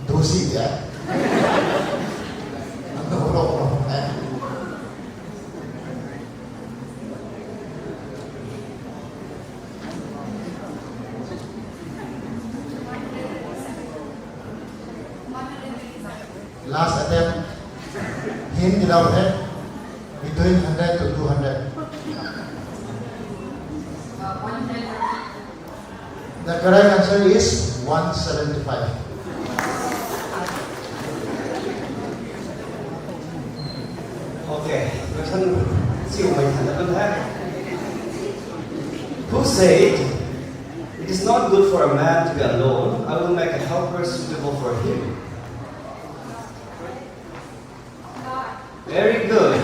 Dosi ya. No. Last attempt. Hint without head. Between 100 to 200. The correct answer is 175. Okay, question siêu mình thành ra vấn thế. Who said it is not good for a man to be alone? I will make a helper suitable for him. Very good.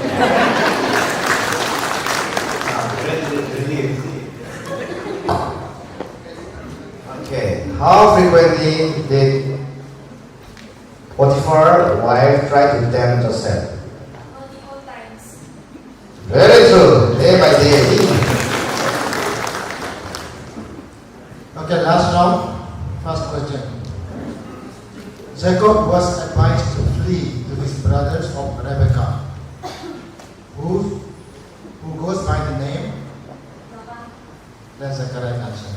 Relieved. Okay, how frequently did Potiphar's wife try to tempt Joseph? Multiple times. Very true. Jacob was advised to flee to his brothers of Rebekah, who goes by the name. That's the correct answer.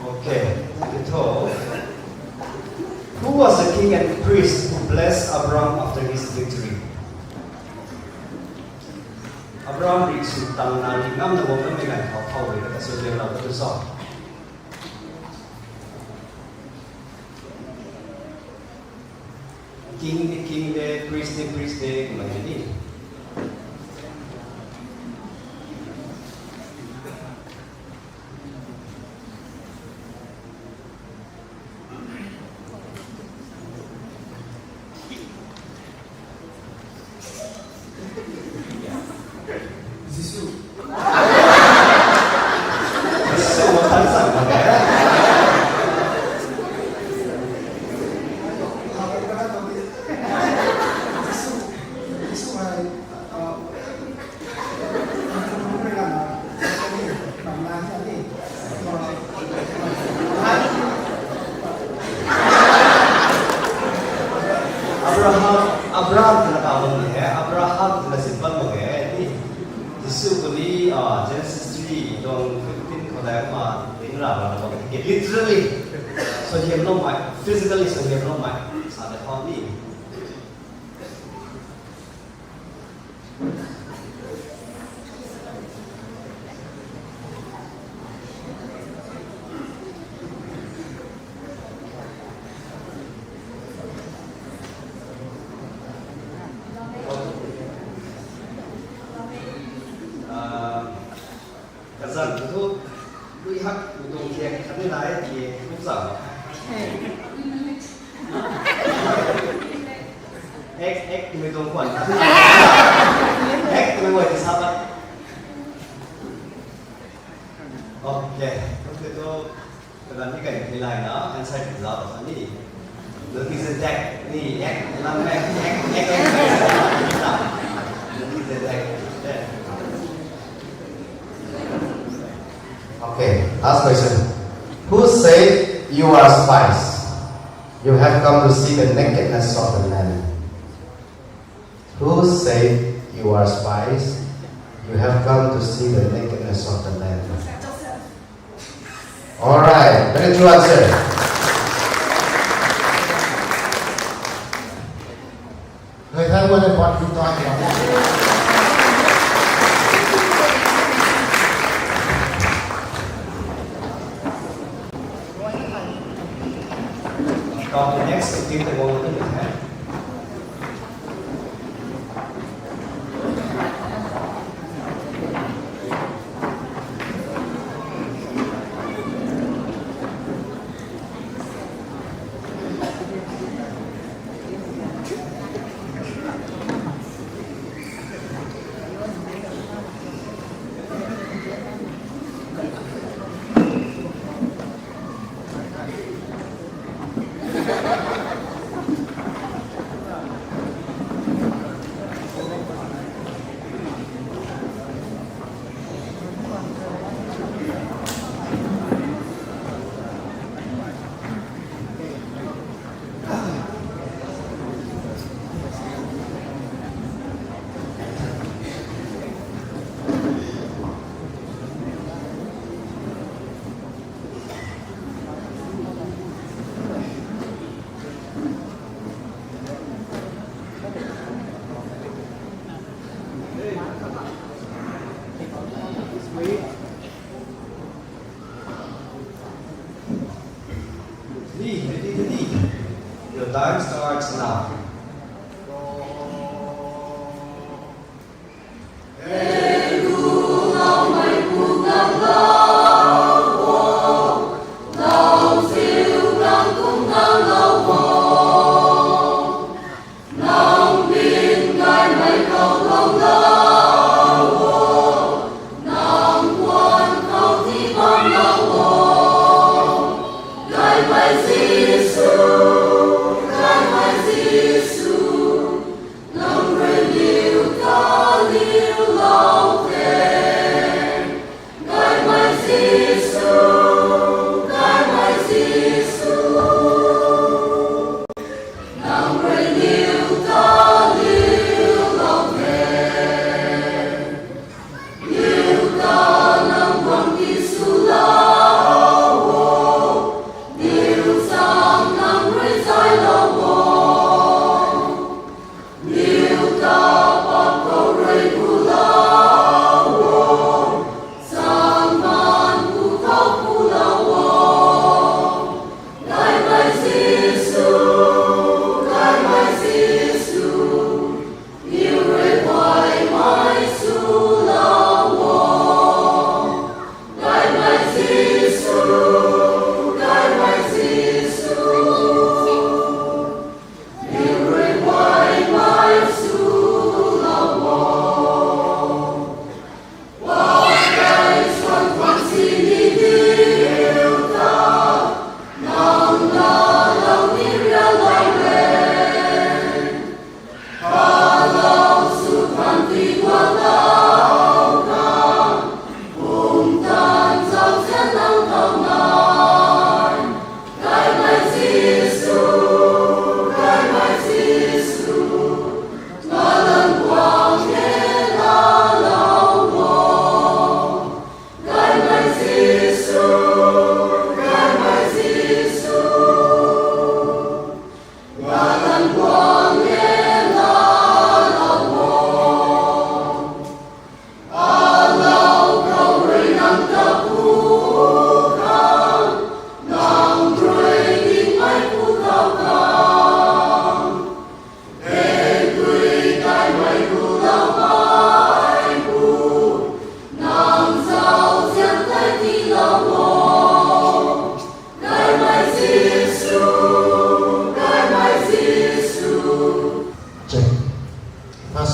Okay, so who was the king and priest who blessed Abraham after his victory? Abraham reached tang na ngam na wong na may ngai thau le ka so le la to so. King de priest de mai ni. Abraham tinatawag niya, Abraham tinasipan mo ni Yesu ko ni Genesis 3 dong 15 ko dahil tinira ba na literally so he have no mind physically so he have no mind sa the family. Rằng thu đuôi hắc của đồng thiệt khánh lái thì lúc giờ x người đồng quần x người ngồi thì sao vậy? Ok, ok tôi làm cái cảnh này lại đó anh sai phải rõ rồi đi được thì dân chạy đi x làm mẹ x được thì dân chạy. Okay, last question. Who said you are spies? You have come to see the nakedness of the land. Who said you are spies? You have come to see the nakedness of the land. Alright, very true answer. Người thân quân bọn chúng tôi Còn the next team thì ngồi với mình hết. Your time starts now. Vai, Jesus.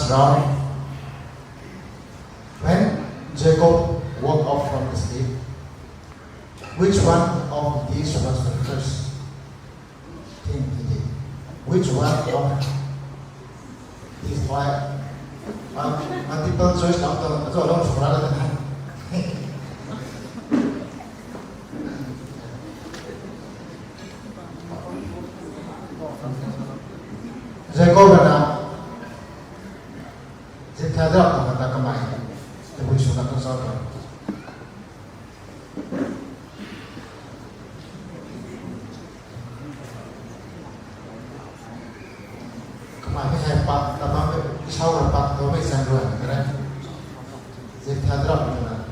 was round. When Jacob woke up from the sleep, which one of these was the first thing he did? Which one of these five? Multiple choice after so long for rather than Jacob na jika ada kata kemai, tapi sudah tersoal. Kemai saya pak, tapi shower pak, tapi saya dua, keren. Jika ada mana?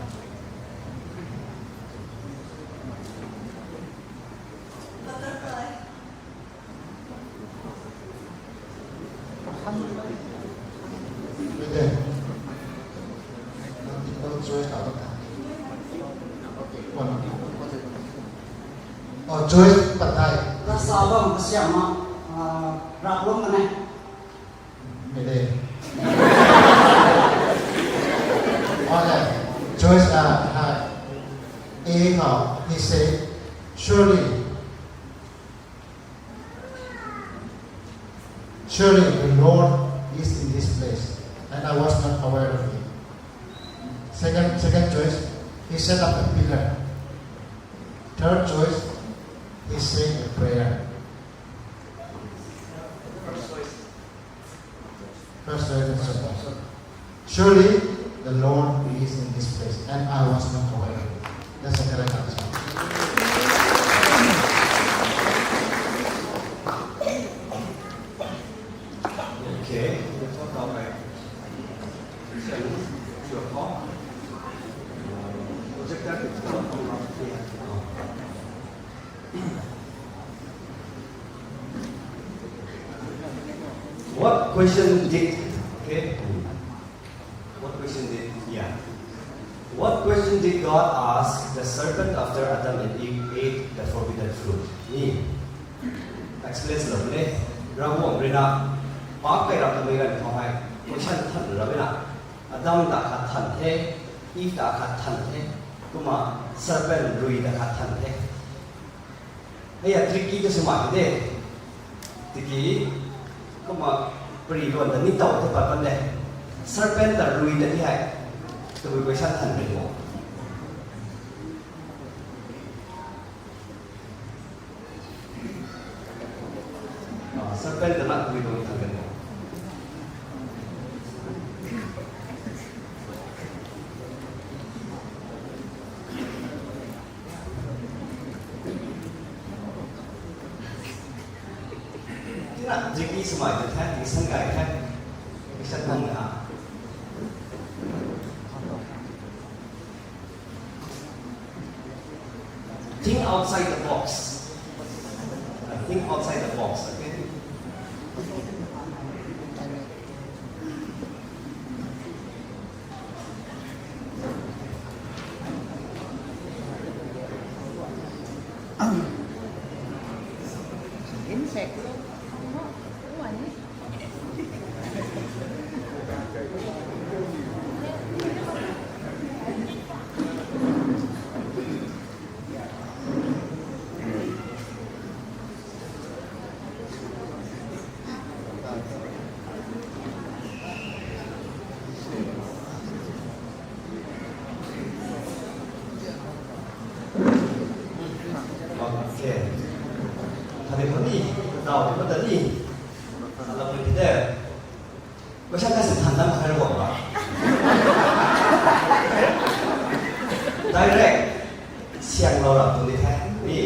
Joyce Patai. Rasa abang siapa rakulum mana? Beda. Okay. Joyce had he said, surely the Lord is in this place, and I was not aware of it. Second choice, he set up a pillar. Third choice, he said a prayer. First choice and second. Surely the Lord is in this place, and I was not aware of it. That's the correct answer. Okay, talk about your call. What question did What question did God ask the serpent after Adam and Eve ate the forbidden fruit? Ni explain slowly. Ramu amrina pakai ramu mereka thawai. Question than rabina. Adam tak katan the, Eve tak katan the, kuma serpent lui tak katan the. Hey, tricky tu semua ni. Tricky, kuma periluan dan ni tahu tu apa benda. Serpent tak lui tak dia. Tu question than benda. Serpent tak nak lui tu than benda. Tricky semua itu kan, iseng kaya kan, iseng mana? Think outside the box. Think outside the box. Okay. Insect. Hari ini, tahu kita tadi, kalau kita, macam kasih tanda macam apa? Direct, siang lalu tu ni kan, ni,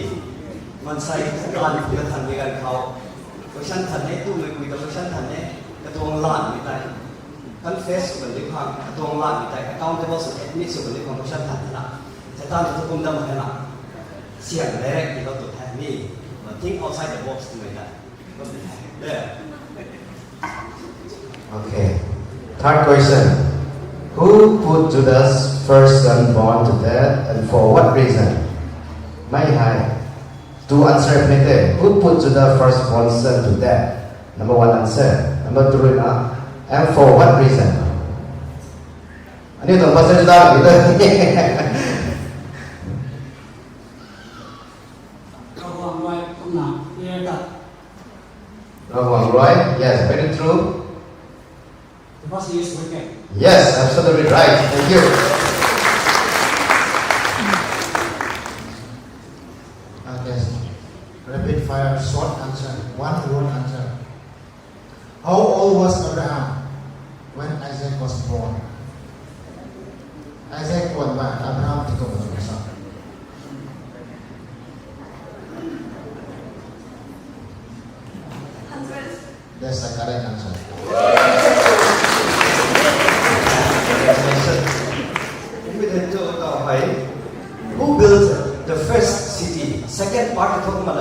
mansai lan kita tanda kan kau, macam tanda itu mereka macam tanda, ketuang lan kita, confess sebenarnya kan, ketuang lan kita, accountable sebenarnya sebenarnya macam tanda, setan itu pun dah macam siang direct kita tu kan ni. Think outside the box to make that. There. Okay. Third question. Who put Judah's first son born to death and for what reason? May I? To answer it, who put Judah's firstborn son to death? Number one answer. Number two, And for what reason? Anh yêu tổng pastor chúng ta là Wrong, right? Yes, very true. Because he is wicked. Yes, absolutely right. Thank you. Yes. Rapid fire, short answer. One word answer. How old was Abraham when Isaac was born? Isaac was born. Abraham itu betul-betul. That's the correct answer. Who built the first city? Second part of the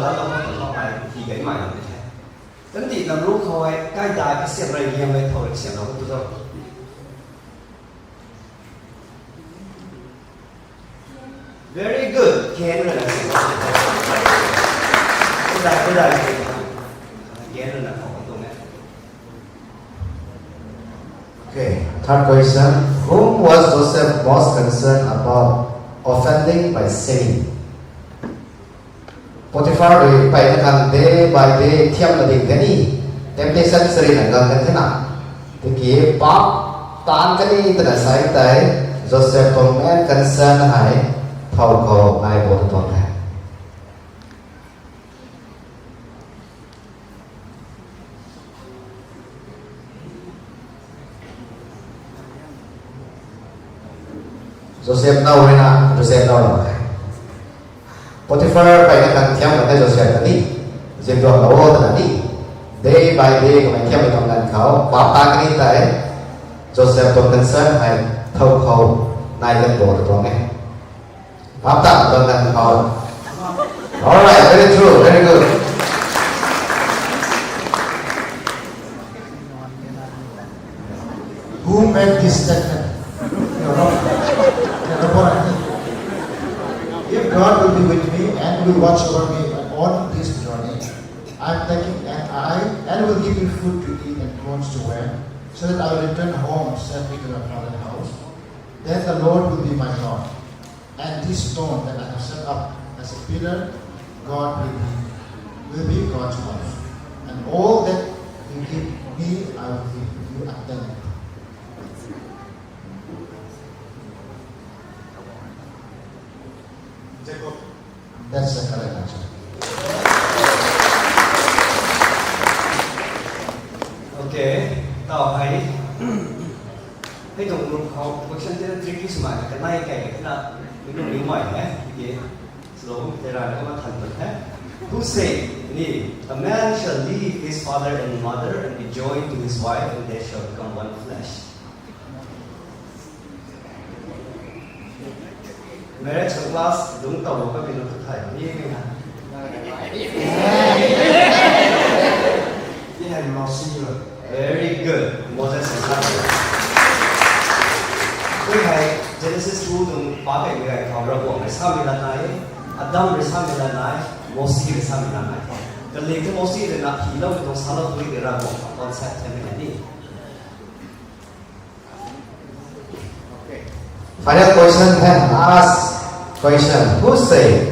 Very good. Okay, third question. Whom was Joseph most concerned about offending by sinning? Potiphar đôi bảy năm hàng day by day thiam là đỉnh cái gì? Temptation seri là gần gần thế nào? Thì kia pop tan cái gì từ là sai tới Joseph tông men concern hay thầu cầu ai bộ tông này. Joseph đâu đây nào? Joseph đâu rồi? Potiphar bảy năm hàng thiam là cái Joseph là đi. Joseph đó là ô là đi. Day by day của mình thiam là trong ngàn khẩu pop tan cái gì tới Joseph tông concern hay thầu cầu ai dân bộ tông này. Pop tan trong ngàn khẩu. Alright, very true, very good. Who made this statement? If God will be with me and will watch over me on this journey, I'm taking and will give you food to eat and clothes to wear, so that I will return home safely to my father's house. Then the Lord will be my God, and this stone that I have set up as a pillar, God will be God's house, and all that you give me, I will give you at them. Jacob. That's the correct answer. Okay, tao thấy cái đồng lục học question trên tricky số mà cái này cái là những đồng lý mày nhé, gì, slow thế là nó mà thành thật hết. Who say, ni, a man shall leave his father and mother and be joined to his wife, and they shall become one flesh. Marriage class đúng tàu có bị nó thực hành như thế nào? Ini hari mau sih loh. Very good. Moses and Aaron. Cái này Genesis 2 dùng phá cảnh người thảo ra của người sao mình lần này, Adam người sao mình lần này, Moses người sao mình lần này. Cái liên cái Moses người nạp thì lâu thì trong sao lâu tôi để ra một concept cho mình đi. Final question and ask question. Who say,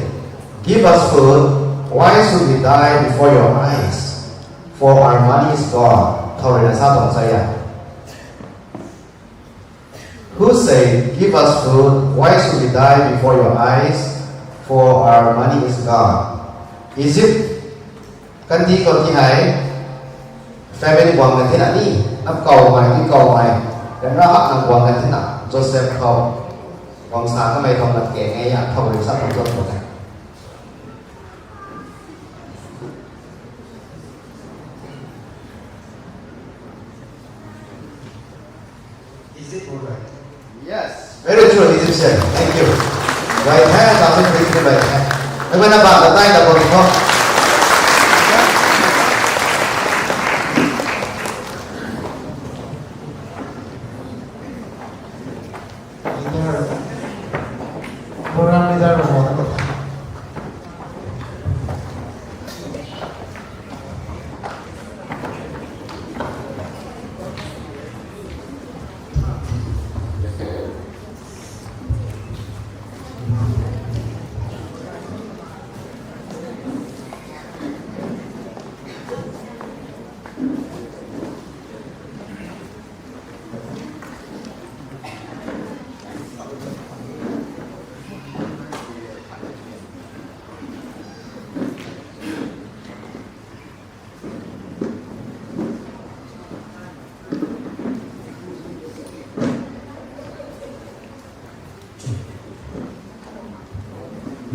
give us food, why should we die before your eyes? For our money is gone. Thôi là sao tổng say à? Who say, give us food, why should we die before your eyes? For our money is gone. Egypt, kan thi còn thi hãy family quăng gần thế nào đi? Nó cầu mày, dan nó hấp nằm quăng gần thế nào? Joseph cầu quăng xa cái mày không đặt kẻ nghe à? Thôi là sao tổng say à? Is it alright? Yes. Very true, Egyptian. Thank you. Right hand, I'm going to bring the right hand. Nếu mà bạn là tay là một không? Leader mau.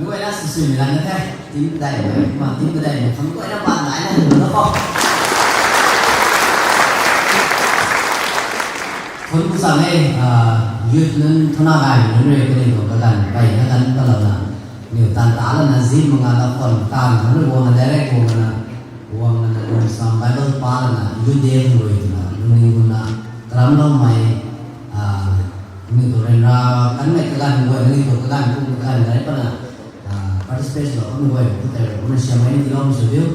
ไม่ว่าน่าสื่อๆอะไรนะแท้ทิ้งได้ไหมมาทิ้งก็ได้คำก็ได้บ้านไหนนะแล้วก็คนผู้สั่งให้ยืดนั้นทุนอะไรนั่นเรื่องก็เลยบอกกันไปนะกันก็แล้วนะเนี่ยตานตาแล้วนะซิมงานละคนตานนั่นวงอะไรวงนะวงนั้นวงสามไบเบิลปาลนะยืดเดียวเลยนะนี่คุณนะตรัมน้องใหม่นี่ตัวเรียนรากันไม่กันเว้ยนี่ตัวกันพวกกันอะไรปะนะparticipation เราไม่เว้ยแต่เราไม่เชื่อไม่ที่เราไม่เชื่อ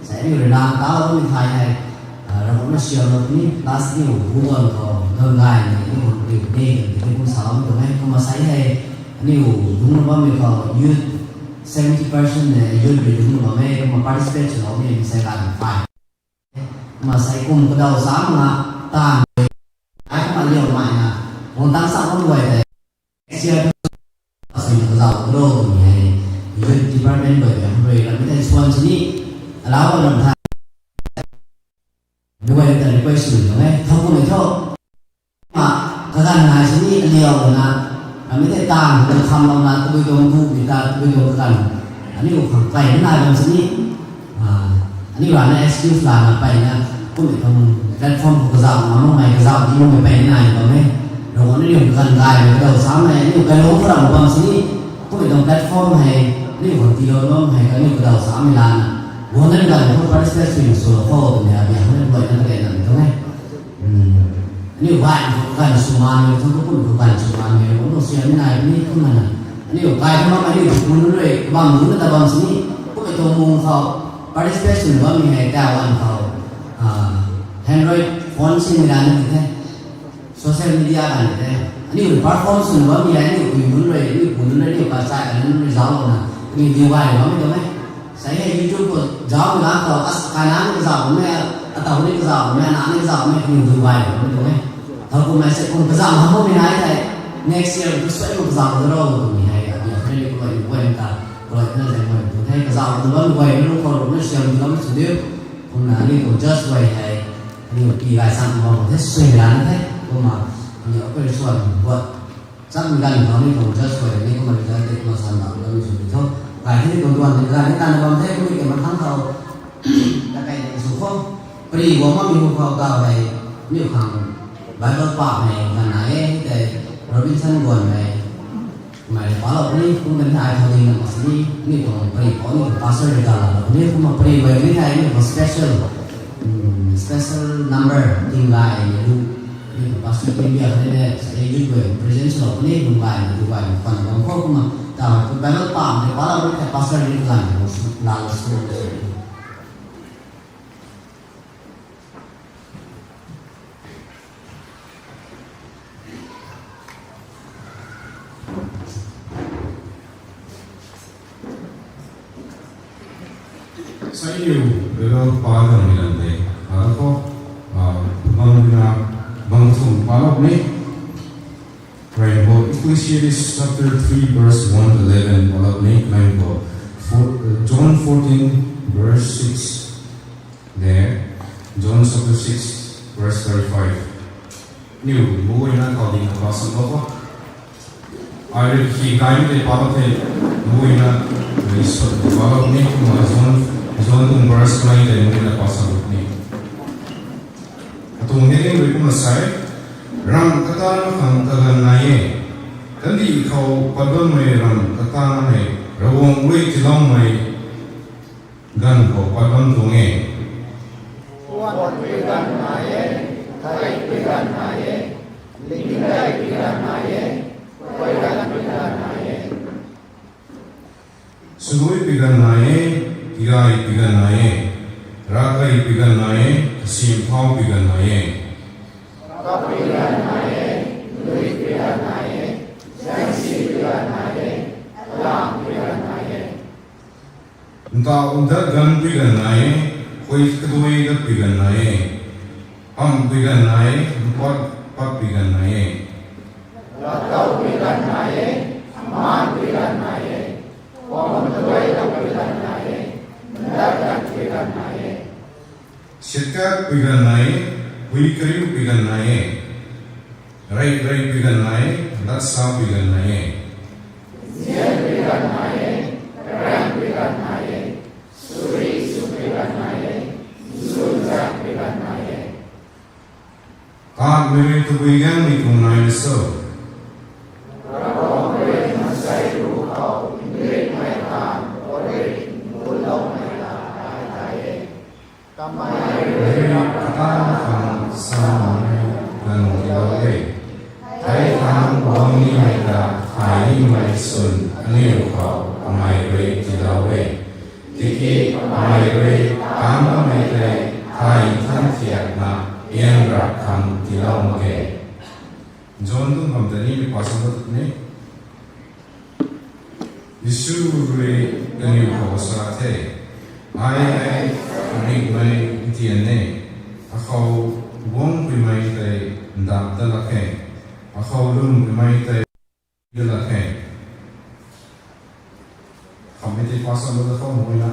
saya ni rendah tahu ni thaiเราไม่เชื่อเรานี่ last นี่หัวเราเดินง่ายนี่มันเด็กนี่ที่คุณสาวมันตรงนี้ก็มาใส่ให้นี่ดูมันว่ามีก็ youth 70% เนี่ย youth ดูมันว่าไม่ก็มา participate เราไม่มีใส่กันไปมาใส่กลุ่มก็เดาสามนะต่างไอ้ก็มาเลี้ยวใหม่นะคนตั้งสักคนรวยแต่เชื่อสิ่งที่เราโลกนี่youth department แบบรวยเราไม่ได้ส่วนที่นี่เราก็ลงทางด้วยแต่ในไปสื่อใช่ไหมเขาก็ไม่ชอบมาการงานที่นี่เดียวนะเราไม่ได้ต่างเราทำเรานะก็ไปโดนผู้บิดาไปโดนกันอันนี้ก็ขังไกลนั่นนายบางที่นี่อันนี้ว่าใน excuse ลาไปนะก็ไม่ต้องแพลตฟอร์มกระซ่ามาไม่กระซ่าที่มันไม่ไปไหนก็ไม่เราอันนี้อยู่กันไกลเราสามเลยนี่ก็ลงฝรั่งบางที่นี่ก็ไม่ต้องแพลตฟอร์มให้นี่คนที่เราล้มให้กันนี่ก็เราสามเวลาวันนั้นเราพบ participation ส่วนพ่อตัวเนี่ยอย่างนั้นบ่อยนั่นเองนะถูกไหมนี่ว่าการสุมาเนี่ยทั้งทุกคนการสุมาเนี่ยผมต้องเสียไม่ได้นี่ขึ้นมานี่กายของเราอันนี้คุณด้วยบางมือแต่บางสิ่งก็ไปตัวมุงเขา participation ว่ามีให้แต่วันเขาAndroid phone สิ่งไม่ได้นี่แค่ social media กันแค่อันนี้ performance ว่ามีอะไรนี่คุณด้วยนี่คุณด้วยนี่ภาษาอันนั้น result นะนี่ดีว่าว่าไม่ถูกไหมsaya YouTube ko jauh lah kalau kanan ke jauh me atau ni ke jauh me anak ni ke jauh me kini Dubai betul kan? Kalau ko message ko ke jauh hamu ni hai hai next year tu saya ko ke jauh terus tu ni hai dia ni ko ai buat ta kalau kita jangan tu hai ke jauh tu lalu buat ni kalau ni siapa dalam studio ko na ni ko just buat hai ni ko pi lai sang mo thế suy lan thế ko ma ni ko ni suan buat chắc mình ko ni ko just buat ni ko ma jadi ko sang dalam studio cáiที่ตัวนี้การที่การบำเพ็ญมีเกี่ยวกับทั้งเขาแต่ในสุขปรีว่ามันมีความก้าวไปนี่ขังใบเบิลปากในขณะนี้แต่เราพิจารณาก่อนในหมายว่าเรานี่คุณเป็นไทยทำเองนะสิ่งนี้นี่ของปรีของนี่ภาษาเดียวกันนี่คุณมาปรีไว้ไม่ไทยนี่ของ special number ทิ้งไว้เนี่ยดูนี่ภาษาอินเดียเขาเนี่ยใช้ยืดไว้ presence เรานี่คุณไว้ดูไว้ฟังบางคนคุณมาแต่เป็นแบบป่าในบ้านเราเนี่ยภาษาเดียวกันลาวสกุลsaya beliau pada mengenai atau mengenai bangsa balap ni Rainbow Ecclesiastes chapter 3 verse 1 to 11 balap ni Rainbow John 14 verse 6 there John chapter 6 verse 35 new buhay na kau di nabasa mo ko ay higay ni balap ni buhay na balap ni John verse 9 dan mungkin apa sabut ni. Atau mungkin ini mereka masai, ram kata nak kagan naye, kandi kau padam mai ram kata naye, rawang wei jilang mai, gan kau padam tunge. Wan pegan naye, kai pegan naye, lingkai pegan naye, pegan naye. Sugoi pegan naye. Igai pigan nae, rakai pigan nae, kasim pau pigan nae. Kau pigan nae, lui pigan nae, sangsi pigan nae, lang pigan nae. Entah undak gan pigan nae, koi kedua ikat pigan nae, am pigan nae, empat pigan nae. Kau pigan nae, aman pigan nae, om kedua ikat pigan nae. Syikat pigan naik, hui kayu pigan naik, rai pigan naik, laksa pigan naik. Sian pigan naik, God made the vegan with one soul. พระองค์เรียนมาใส่รู้เขาเรียนไม่ตามโอเรมูลงไม่ตามใจทำไมเรียนตามคำสอนกันเราเองไทยทางวงนี้ไม่ตามไทยไม่สุนนี่เขาไม่เรียนที่เราเองที่ที่ไม่เรียนตามไม่ได้ไทยทั้งเทียบมาเอียงรักคำที่เราเองจนถึงคำนี้มีความสำคัญนี่ยิสูเรียนอยู่ภาษาไทยไอ้ริกไม่เทียนเนี่ยเขาวงไปไม่ได้ดับตะลักเองเขาลุ่มไปไม่ได้ยุลักเองเขาไม่ได้ภาษาเราต้องรู้นะ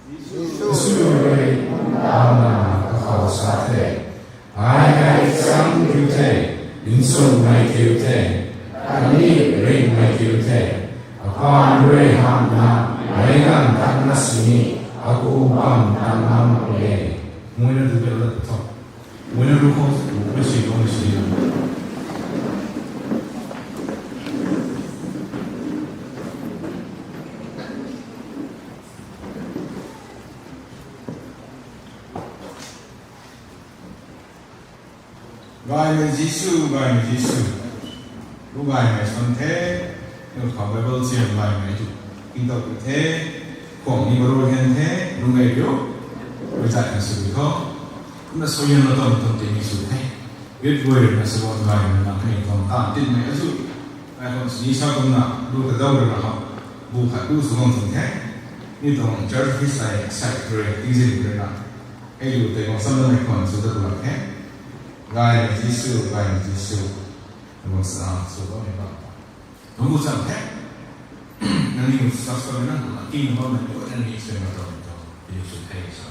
ยิสูเรียนภาษาไทยไอ้สังคิวเทอินสุไม่คิวเทอันนี้เรียนไม่คิวเทUpon Rehana, Regan Tanasini, Akubam Tanam Re. Winner to get at the top. Winner who calls, which you don't see. Gai mai Jisu. Lu gai mai son thế. Nhưng khảo Bible xem bài này chủ kinh tộc như thế khoảng như baro hiện thế lúc ngày biểu với tại là sự khó cũng là số nhân nó tổng tình như sự thế biết vui là sự một bài mình làm thành còn tạm tin này ví dụ ai còn như sao không nào đu từ đâu được là học bù khả đu số con thường thế như tổng church phía sai rồi kinh dịch rồi nào hay dù từ còn sau này còn số được là thế gai là Giêsu một số đó này bảo 너무 잘해. 나는 사실은 이 부분은 어떤 일이냐면 이렇게 해서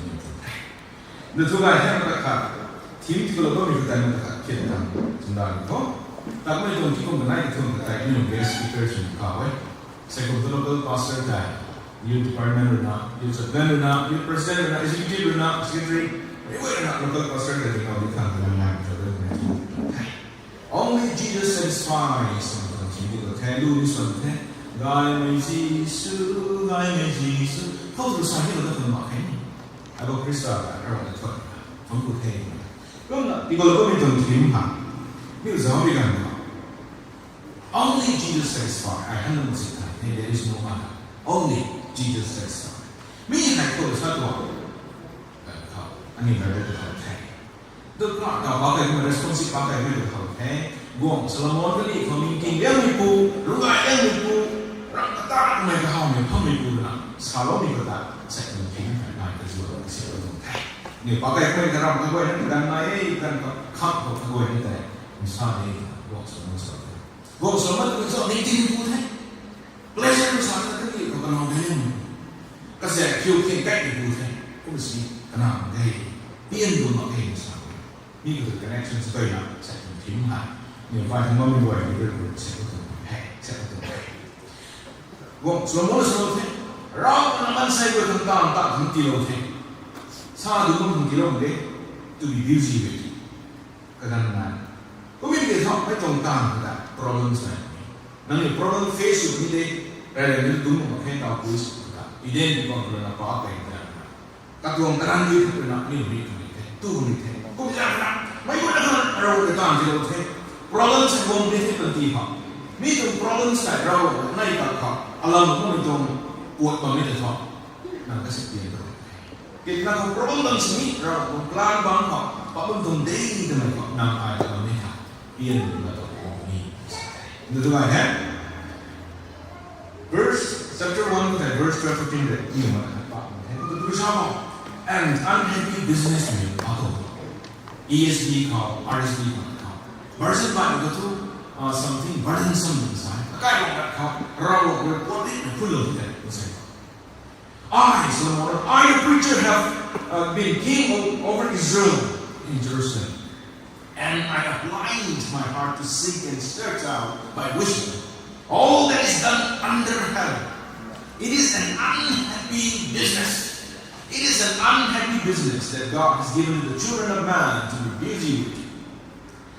근데 두 가지 생각가 팀 글로벌 미국단은 다 기억나 준다고 다음에 좀 기본 나이 좀 다 이런 게스트 스피커 가고 second global pastor 다 you department or not you subordinate or not you president or not executive or not secretary anywhere not local pastor that you know we can't do that only Jesus satisfies 이거 대두리 선택 나의 지수 터들 사기를 더 막해 아고 크리스토가 그런 거 전부 돼 그럼 이걸 보면 좀 드림하 그래서 우리가 only Jesus satisfy 하는 것이 there is no other only Jesus satisfy 미니 날도 사도 아니 말도 돼 또 가봐야 뭐 레스폰시 가봐야 돼 Gong Solomon kali pemimpin yang itu, rumah yang itu, orang kata mereka hamil pemimpin nak, kalau mereka saya mungkin naik ke jual ke siapa tu. Ni pakai kau yang kerap kau yang dan naik dan kap kau yang itu, misalnya Gong Solomon tu so ni tinggi tu, pleasure misalnya kali kau kenal dia, kasi kau kengkai itu, kau mesti kenal dia, pian tu nak dia misalnya, ni tu connection sebenarnya saya mungkin nhiều vài thằng mong buổi thì được sẽ có từng hay gồm số mỗi số thế rõ là ăn say với thằng ta thằng tiêu thế xa đúng không thằng tiêu đấy tôi bị điều gì vậy cái này có biết cái thằng phải trồng tàn cái problems này năng lực problem face như thế đây là những đúng một cái tao cuối ý đến thì còn là có cái này các tuồng ta như thế là như thế tu như thế cũng ra mấy cái đó rồi cái tàn gì đâu thế problems yang belum dihentikan tiap. Ni tu problems tak raw, naik tak kau. Alam pun itu buat kami tu. Nak kasih dia tu. Kita nak problems ni raw, pelan bang kau. Pak pun tu day dengan kau. Nak ayat kami ha. Biar kita tahu ni. Itu tu kan? Verse chapter 1 kita verse 12 ni mana? Itu tulis apa? And unhappy businessmen atau ESB kau, RSB kau. Verse 5 itu something burdensome inside. Cái đó là rau của con đi là full of that. I, Solomon, I, the preacher, have been king over Israel in Jerusalem, and I have blind my heart to seek and search out by wisdom all that is done under heaven. It is an unhappy business. It is an unhappy business that God has given to the children of man to be busy with.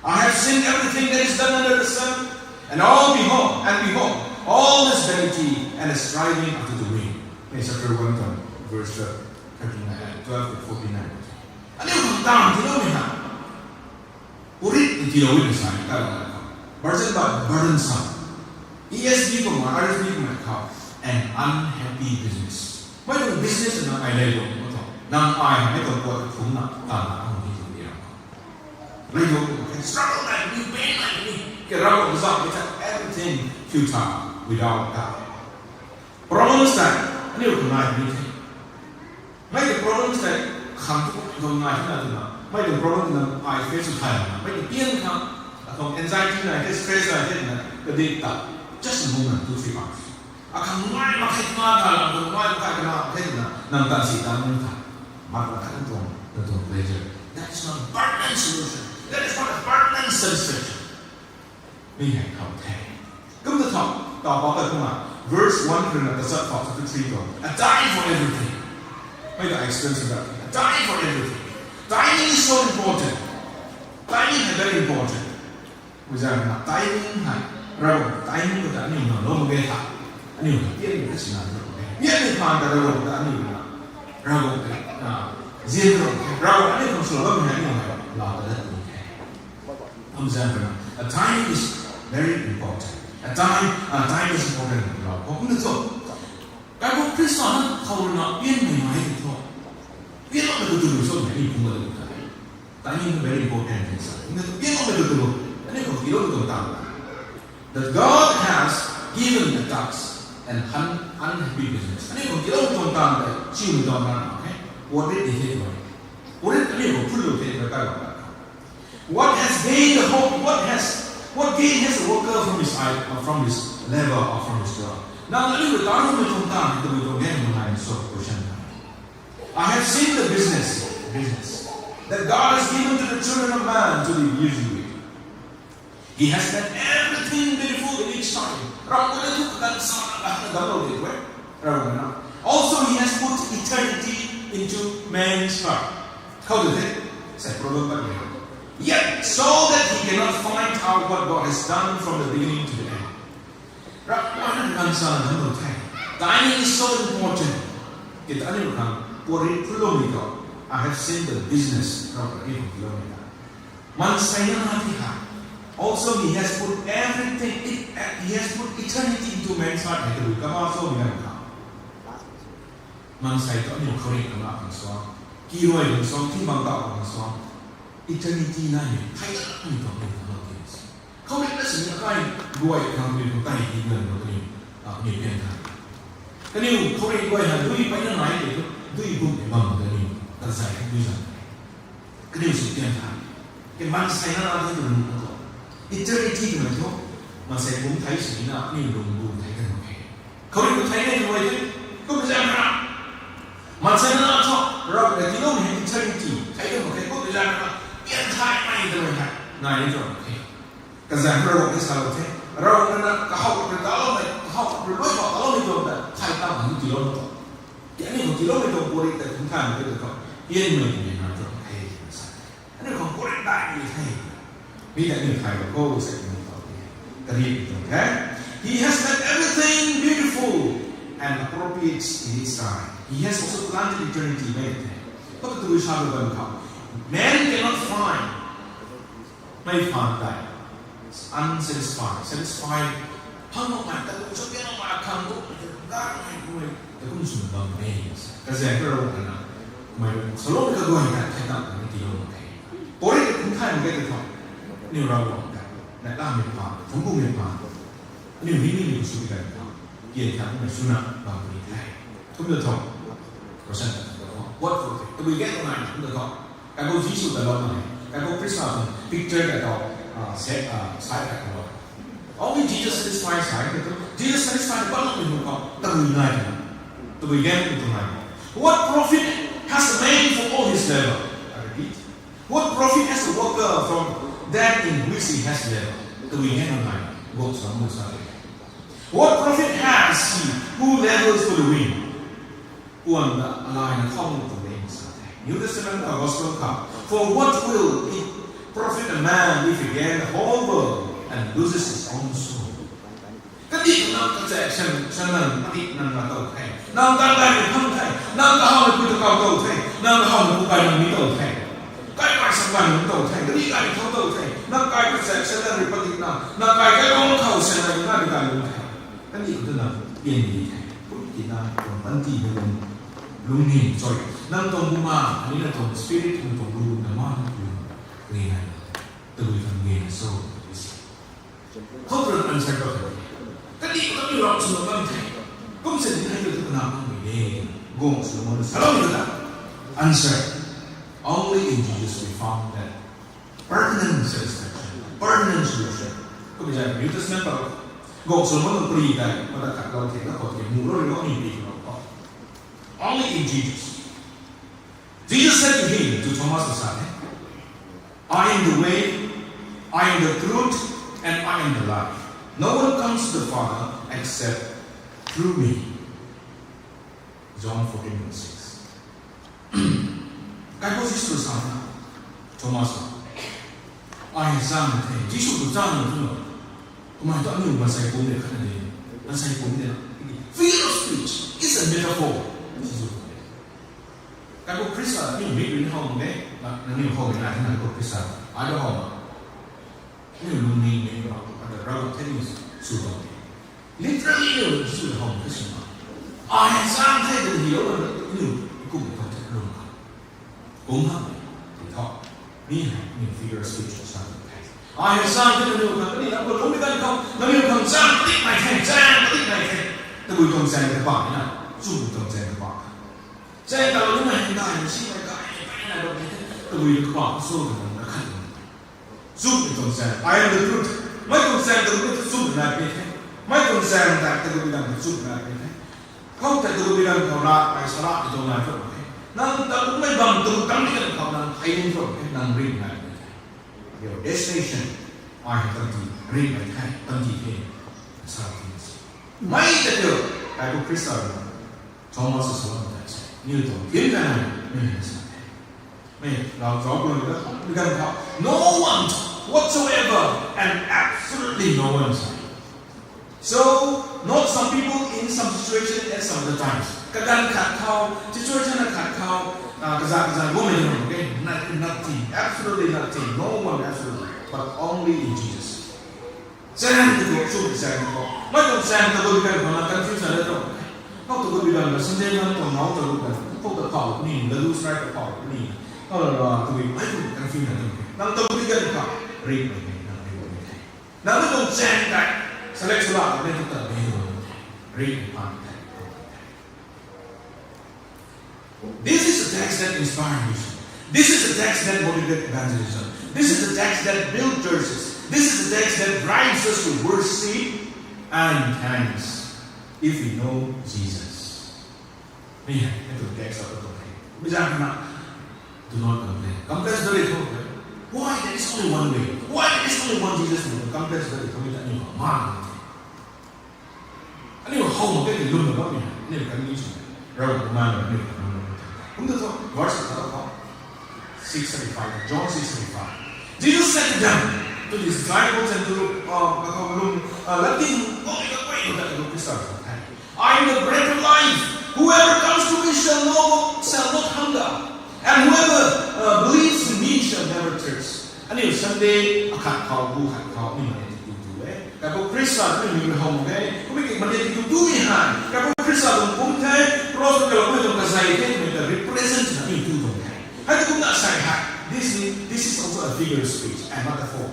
I have seen everything that is done under the sun, and behold, all is vanity and is striving after the wind. In chapter 1, verse 12 to 49. Ano yung pagtang, tinawin ha? Urit yung tinawin na sa akin. Burden ba? Burdensome. ESV ko mga, RSV ko mga, an unhappy business. May itong business na ay layo mo ito. Nang ay, may itong po at kung na tama ang dito niya ko. Layo ko, struggle like me, pain like me. Kaya result, it's everything futile without God. Problems that, ano yung kunay dito? May the problems that come to the night na may the problem na I face with time na may the pain ka atong anxiety na stress na na kadita just a moment 2-3 hours akang ngay makit nga akang ngay makit na nang tansita ng ta magkakaroon itong pleasure. That is not a permanent solution. That is not a permanent satisfaction. May hay come take come to talk about that verse 1 na kasat pa sa 3 a die for everything. May the experience of that. Dying for everything. Timing is so important. Timing is very important. Misalnya, timing hai. Ragu, timing kita ni mana lo mengeta. Ani mana dia ni kesina ragu. Dia ni pandai ragu kita ni mana. Ragu zero. Ragu ani pun selalu menjadi mana. Lalu dah tu. Misalnya, a timing is very important. A time is important. Kau pun tu. Kalau Kristen kau nak biar mai itu, biar orang betul-betul so ni pun betul. Timing very important. Biar orang betul-betul. Ini kau kira betul tahu. That God has given the task and unhappy business. Ini kau kira betul tahu. Cium betul mana? Okay. What did he do? What did ini kau perlu kita tahu. What has gained the hope? What gain has the worker from his level or from his job? Now, let me return to question. I have seen the business that God has given to the children of man to be used with. He has done everything beautiful in each time. Also, He has put eternity into man's heart. How does it? Yet, so that he cannot find out what God has done from the beginning to the end. Timing is so important. I have seen the business. Also, He has put everything. He has put eternity into man's heart. Eternity na ni thay ni to ni to ni. Kau ni nasi ni kai guai kang ni to tai ni ngan to ni ni pian ta. Kani kau ni guai ha dui pai na nai ni to dui bu ni mam to ni ta sai dui sa. Kani si pian ta. Ke man sai na na to ni to. Eternity ni to man sai bum thai si na ni lung bu thai kan ke. Kau ni thai ni guai ni kau bisa na. Man sai na to ra ke ti no ni eternity thai kan ke kau bisa na. Yang thay mai tu kan, nai itu. Kerana orang ini selalu tu, orang nak kau berdalam, kau berluai dalam itu dah, thay tahu itu kilometer. Jadi kilometer boleh terkungkan begitu kau. Ia ni nak tu. Ini kau boleh dah ini thay. Bila ini thay, kau usah ini kau. Kerja itu, okay? He has done everything beautiful and appropriate in His time. He has also planted eternity in it. Kau betul sahaja bagi kau. Man cannot find. May find that. Unsatisfied. Satisfied. Hangok man, tapi sabihin ang makakang ko, darang ko eh. Tapi kung sumabang may. Kasi pero ano, may salong kagawa ka, kahit na hindi yung okay. Pori kung kaya mo ito, niurawa ka. Nalamit pa, tumbungin pa. Ano yung hindi mo subigan pa. Yan ka, may sunak, bago ni tayo. Kung ito, percent what for it? We get on kung ito. Kaya kung Jesus dalam na, kaya kung Christmas, picture ka ito, side ka ito. Only Jesus satisfies side ito. Jesus satisfies the bottom of the taguinay ka. Tubigyan ito na. What profit has a man for all his labor? I repeat. What profit has a worker from that in which he has labor? Tubigyan na. Works on the side. What profit has he who labors for the wind? Uan da alai na khom to le sa. New Testament ka gospel ka. For what will it profit a man if he gain the whole world and loses his own soul? Cái gì nó có thể xem là đi nằm là tàu thầy, nằm đang đây không thầy, nằm cả họ là quy tắc tàu thầy, nằm cả họ là bài làm mỹ tàu thầy, cái bài sáng bàn tàu thầy, cái gì cái thâu tàu thầy, nằm cái sẽ là bị bắt đi nào, nằm cái ông khẩu sẽ là những cái cái luôn thầy, cái gì cũng là tiền gì thầy, cũng chỉ là còn bản tỷ về luôn nhìn rồi, nằm tàu bu ma, anh ấy là tàu spirit, nằm tàu bu nằm ma người này, từ phần nghề sâu, không được ăn sai đâu thầy. Cái gì cũng như lòng sự tâm thầy cũng sẽ thấy được cái nào người đề gồm sự môn sao như thế answer only in Jesus we found that pertinent satisfaction, pertinent solution. Có bây giờ New Testament bảo gồm sự môn một gì này mà đã cả lòng thì nó có thể mù rồi nó nhìn đi nó có only in Jesus. Jesus said to him, to Thomas the son, I am the way, I am the truth, and I am the life. No one comes to the Father except through me. John 14:6. Cái có Jesus sao nào? Thomas ai sang thế? Jesus được sang được không? Mà tôi nói mà sai cuốn để khăn này, nó sai cuốn để figure of speech is a metaphor. Cái có Christ là những biết đến hồng đấy, là những hồng là thế nào có Christ ai đó hồng. Những luôn nhìn đến đó. Rau thế này sụt hồng, literally là sụt hồng cái gì mà, ai sang thế thì hiểu là những cũng không thể luôn cả, cũng không thì thôi,นี่những figure speech sang thế, ai sang thế thì hiểu là cái gì nó có đúng với cái không, nó hiểu không sang tích này thế, tôi vui không sang cái bản này, sụt không sang cái bản, sang tao những này đại những gì cái này đâu thế, tôi vui cái bản sụt nó khăn, sụt không sang, I am the truth. Mấy con xem tôi biết giúp là cái thế, mấy con xem tại tôi biết làm giúp là cái thế, không tại tôi biết làm khẩu lạc phải sao lại trong này phải thế, năng ta cũng mấy bằng tôi cắm cái khẩu năng hay đến rồi cái năng riêng này, your destination, ai tâm trí riêng này hay tâm trí thế, sao thế, mấy cái điều cái của Christ rồi, trong đó sự sống là như tôi kiến ra này mình là sao thế, mình là gió cuốn đó không gần khẩu, no one whatsoever and absolutely no one. So, not some people in some situation at some other times. Kadang khát khao, situation là khát khao, cái dạng woman, okay, nothing, absolutely nothing, no one absolutely, but only in Jesus. Xem thì cũng chung xem có, mấy con xem tôi bị gần còn là confusion đấy rồi. Không tôi bị gần là sinh thêm hơn còn máu tôi bị gần, không tôi khỏi cũng nhìn, lose right tôi khỏi cũng nhìn, không là tôi bị mấy con confusion đấy. Đang tôi bị gần khỏi. Riêng về mình là điều như thế. Nó mới cùng xem tại select số loại nên chúng ta đều riêng hoàn thành. This is a text that inspires mission. This is a text that motivates evangelism. This is a text that builds churches. This is a text that drives us to worship and thanks if we know Jesus. Bây giờ cái từ text ở đây. Bây giờ nào? Do not complain. Complain very thôi. Why there is only one way? Why there is only one Jesus? Complex dari kami tak ni mana? Ani hau mungkin di luar negara ni. Ni kan ni semua. Rakyat mana ni? Untuk tu verse apa? 6:35. John 6:35. Jesus said to them, to his disciples and to Latin, I am the bread of life. Whoever comes to me shall not hunger. And whoever believes in me shall never thirst. Anh em Sunday khát khao bu khát khao mình là tự tu ấy. Cái bộ Christian mình hồng thế, có biết cái vấn đề tự tu như hả? Cái bộ Christian cũng thế, rồi cái là cái cái dạy thế mình là represent là mình tu đồng thế. Hay cũng đã sai hại. This is also a figure of speech, a metaphor.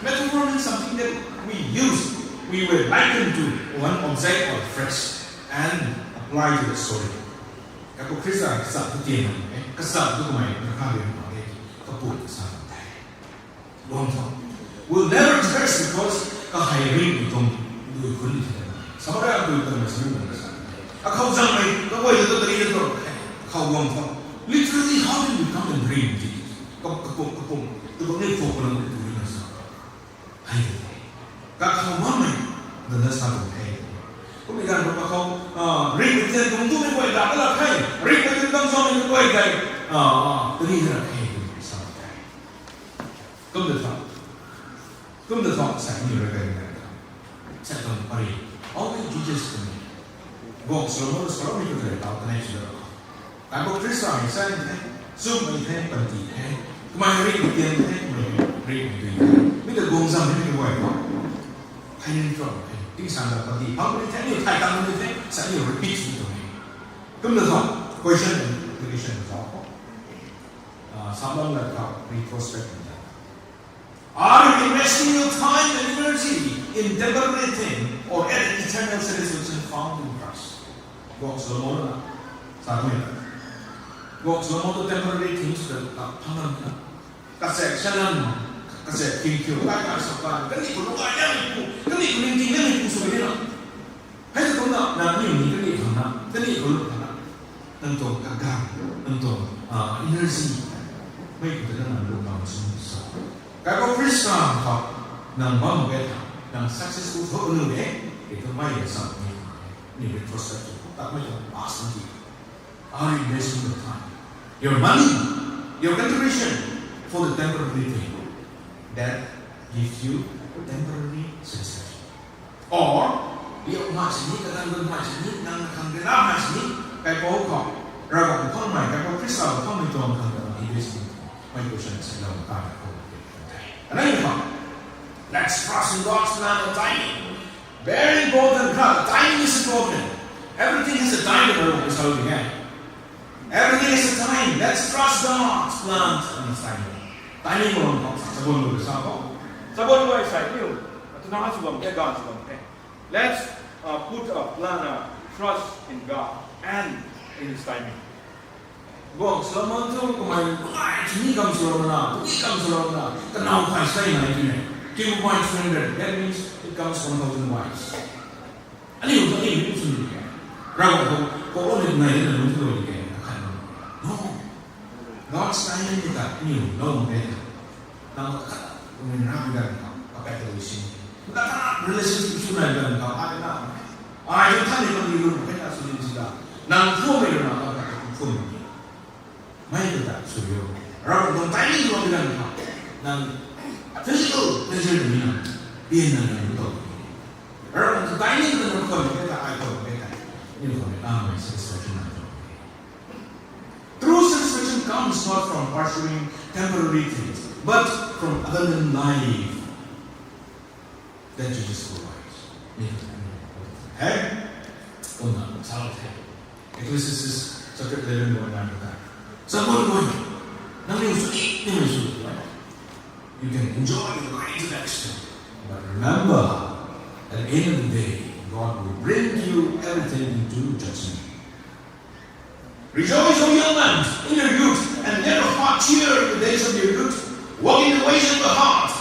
Metaphor means something that we use. We will liken to one object or phrase and apply to the story. Các bộ Christian cái sản xuất tiền này, cái sản xuất của mày nó khác biệt ở đây, các bộ cái sản xuất này, đúng không? We'll never thirst because các hải riêng của chúng người khốn như thế này. Sao đó người ta mới sử dụng cái sản xuất này? Không rằng mày, các quay được tôi đi rồi, không đúng không? Literally, how did we come and dream Jesus? Các bộ, tôi có nên phục của nó để tôi nói sao? Hay thế, các không mất mình, then that's not okay. có mấy cái nó không rít với tiền cũng tu mình quay đã là hay rít với tiền tâm do mình quay cái tôi nghĩ là hay sao cái cũng được không sẽ nhiều cái này sẽ còn phải only Jesus to me gồm số một số mình có thể tạo thành sự đó cái bộ Christ này sẽ như thế giúp mình thế bản tỷ thế mà rít với tiền thế mình rít với tiền bây giờ gồm rằng cái quay đó hay nên chọn tiếng sáng là bản tỷ không như thế nhiều thay tăng như thế sẽ nhiều repeat như thế cũng được không question application đó someone like retrospective. Are you investing your time and energy in temporary thing or at eternal satisfaction found in Christ? Gồm số môn là sao không hiểu? Gồm số môn temporary things là thăng lâm nữa. Các sẽ kinh khiếu các sọc vào cái gì của nó ai nhá cái gì của mình thì mình cũng sửa thế nào? Hay là cũng là nhiều những cái gì thằng nào cái gì của lúc thằng nào nâng tồn cả nâng tồn energy mấy cái đó là lúc nào cũng sống cái có Christ học nằm vào một cái thằng nằm successful vợ nữ đấy thì tôi may là sao như cái perspective ta mới là awesome gì are you investing your time your money your contribution for the temporary thing that gives you temporary satisfaction or liệu mà chỉ nghĩ cái năng mà chỉ nghĩ năng thằng cái nào mà chỉ nghĩ cái bố họ rồi còn không mày cái có Christ không mình toàn thằng cái investment mấy câu chuyện sẽ làm ta and then you come. Let's trust in God's plan and timing. Very important. Timing is important. Everything has a time in the room. It's holding it. Everything has a time. Let's trust God's plan and timing. Timing will come. Sabon mo sa ako. Sabon mo ay sa iyo. At nakasubang kay God subang kay. Let's put a plan, trust in God and in His timing. Gồm số môn thu của mày chỉ cầm số nào, chỉ cầm số nào, cái nào phải xây này thế này, kêu white surrender, that means it comes from 1,000 whites. Anh hiểu cho anh biết gì? Rồi có ôn này là đúng rồi cái no, God's timing is that nhiều no better. Now mình làm cái nào, cái cái gì? Kita relationship sudah dalam kau ada nak. Itu tadi kalau di rumah kita sudah sudah. Nang phone itu nak kau phone. Mai itu tak sudah. Orang orang tanya juga bilang kau. Nang physical pleasure ni nak. Dia nak itu. Orang tanya juga nak kau kita ada kita. Ini kau ni satisfaction nak. True satisfaction comes not from pursuing temporary things, but from abundant life that Jesus provides. Hey? Una, salute. Ecclesiastes chapter 11, 1 9 to 10. Someone going, you can enjoy the right to that extent. But remember, at the end of the day, God will bring you everything into judgment. Rejoice, O young man, in your youth, and let your heart cheer in the days of your youth. Walk in the ways of the heart,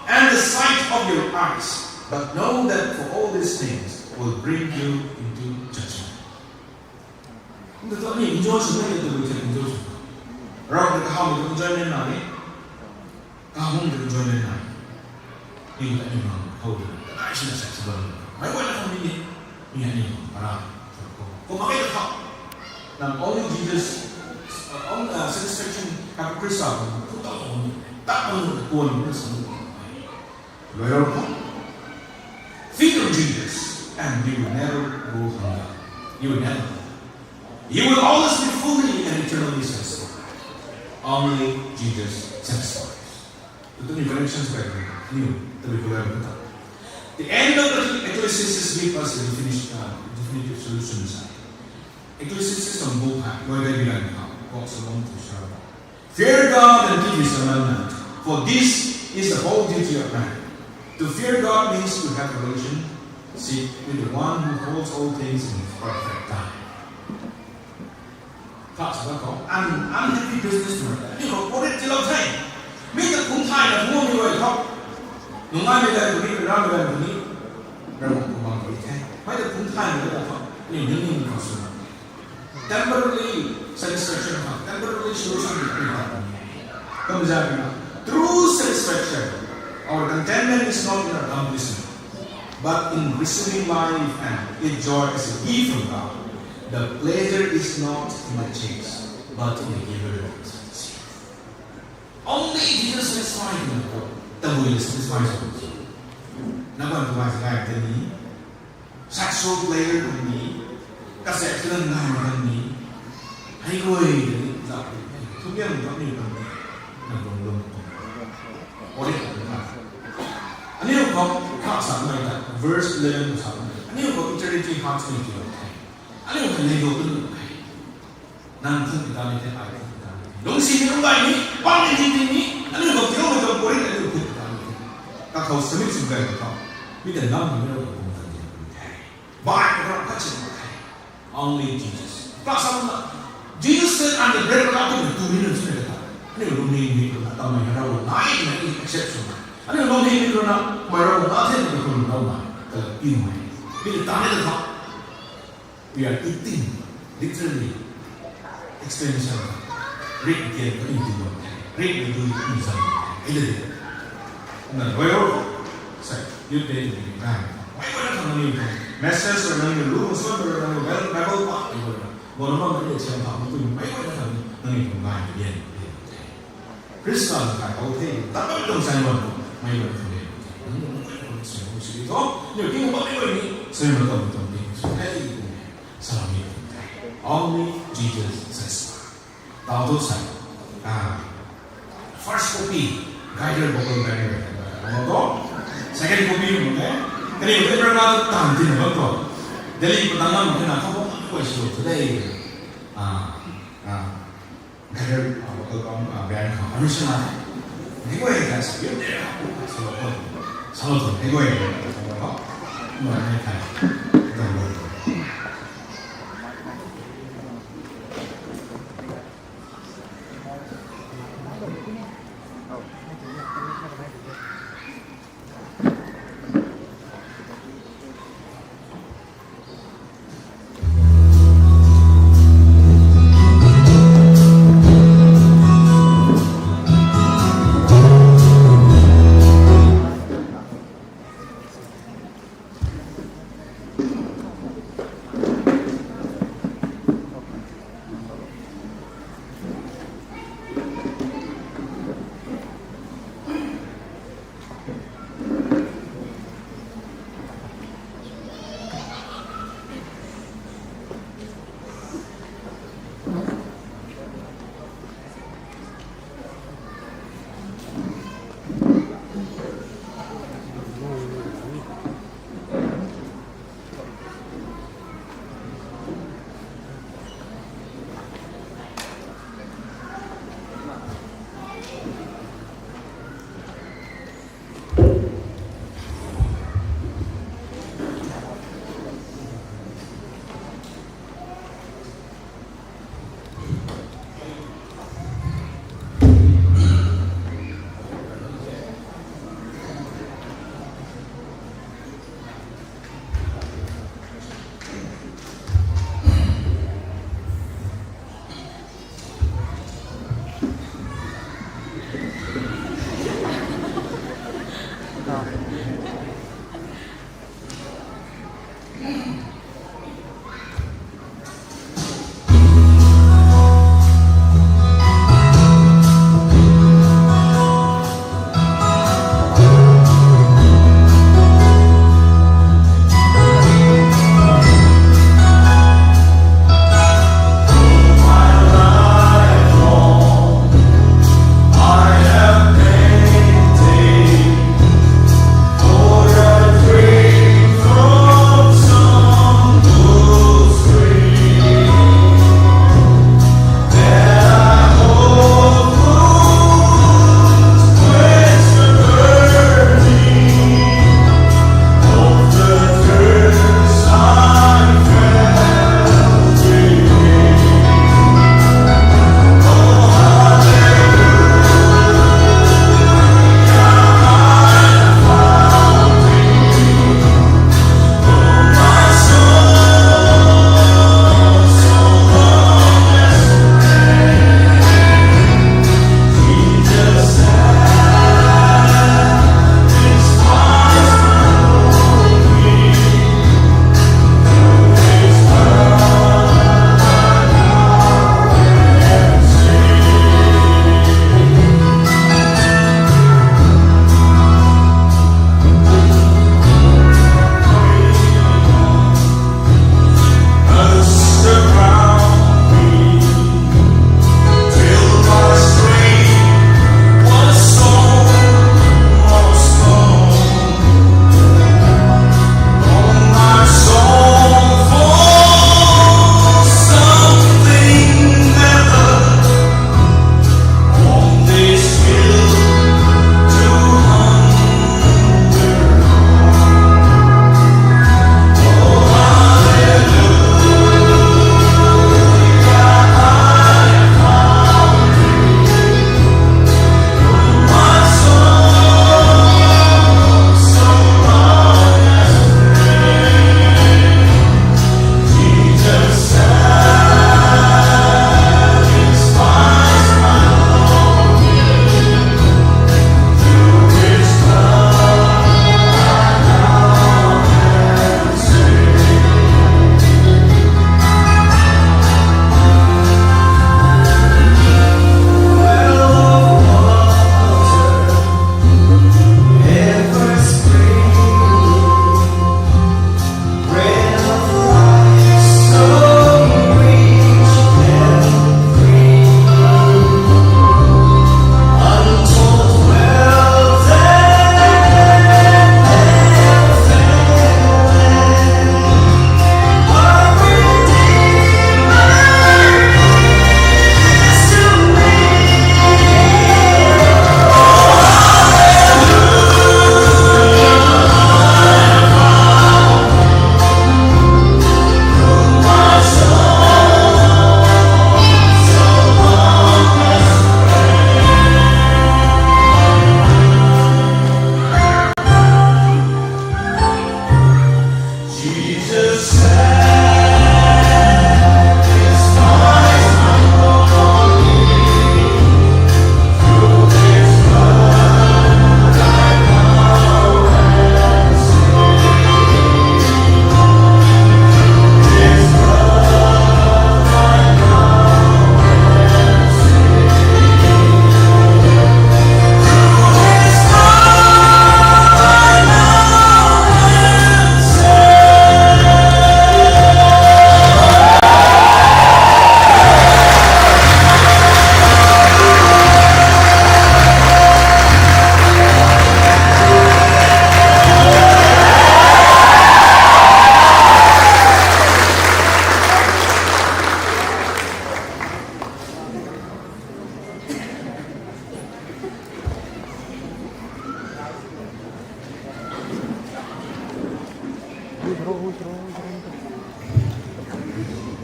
and the sight of your eyes. But know that for all these things will bring you into judgment. 근데 또 아니 enjoy something that we can enjoy. Rồi cái how mình enjoy nên nào đấy? How mình enjoy nên nào? Nhưng tại mình hầu được cái sự là sẽ bền. Mấy quay là không đi đi. Mình hãy nhìn vào có mấy cái không? Làm only Jesus, on satisfaction have Christ không tạo ổn, tạo ổn được cuốn nó sống. Rồi đâu không? Feed on Jesus, and you will never go hunger. You will never. You will always be fully and eternally satisfied. Only Jesus satisfies. Itu ni connections baik ni. Tapi kalau yang betul. The end of the Ecclesiastes gives us the definitive solutions. Ecclesiastes on both hands. Kau dah bilang kau sebelum tu syarab. Fear God and keep His commandment, for this is the whole duty of man. To fear God means to have a relationship with the one who holds all things in perfect time. Thật sự có unhappy businessman. Nhưng mà có rất lâu thay. Mấy cái cũng thay là mua như vậy không? Đúng ai bây giờ cũng đi ra bây giờ cũng đi. Ra một cuộc bằng vậy thay. Mấy cái cũng thay nữa là không? Nhưng những không sự. Temporarily satisfaction không? Temporarily solution không? Come ra true satisfaction. Our contentment is not in our accomplishment, but in receiving life and its joy as a gift from God. The pleasure is not in the chase, but in the giver. Only Jesus satisfies the will satisfies us. Now, when we are the knee, sexual pleasure in the knee, cassette in the knee, I go in the to be able to doอันนี้เราขอภาคสามเลยนะ verse 11ครับอันนี้เราขอ eternity heart จริงๆอันนี้เราเป็นในโลกนี้นั่งขึ้นตามนี้ไปลงสิ่งลงไปนี้วางในจริงๆนี้อันนี้เราเที่ยวมาจนบริษัทเราขึ้นตามนี้ก็เขาสมิธสิ่งใดของเขามีแต่น้ำมันไม่รู้ของเขาเนี่ยบายเราก็จะไม่ได้ only Jesus ภาคสามนะ Jesus said I'm the bread of life ที่เป็นตัวนี้นั่นใช่ไหมครับอันนี้เราไม่มีคนตามมาเราไม่มี exception อันนี้เราไม่มีคนนะมาเราไม่ใช่คนเรามาแต่กินไม่มีแต่ตาเนี่ยนะครับ we are eating literally extension เรียกเกี่ยวกับอินทรีย์เรียกดูอินทรีย์ไอ้เด็กนั่นเว้ยใช่ยืดเองได้ไม่ว่าจะทำอะไรแมสเซจอะไรรู้มันส่วนอะไรเวลไบเบิลป่ะไอ้คนนั้นบอกว่ามันจะเชื่อมต่อมันตัวไม่ว่าจะทำอะไรทำงานเรียนคริสต์มาสขายโอเคแต่ไม่ต้องใช้วันไม่ว่าจะทำอะไรนั่นไม่ต้องใช้วันชีวิตเขาอยู่ที่มันไม่ว่านี้ใช้มันต้องดีสุดท้ายสลามี only Jesus says ดาวทุกสายfirst copy guided bubble guided แล้วก็ second copy เหมือนกันก็นี่เป็นประกาศตามที่เราบอกเดี๋ยวนี้ตั้งแต่เมื่อไหร่เขาบอกว่าช่วยตัวเองguided bubbleแบรนด์ของอนุชนานี่ก็เองกันสิเดี๋ยวสโลว์นี่ก็เองก็เหมือนในไทยต้องรู้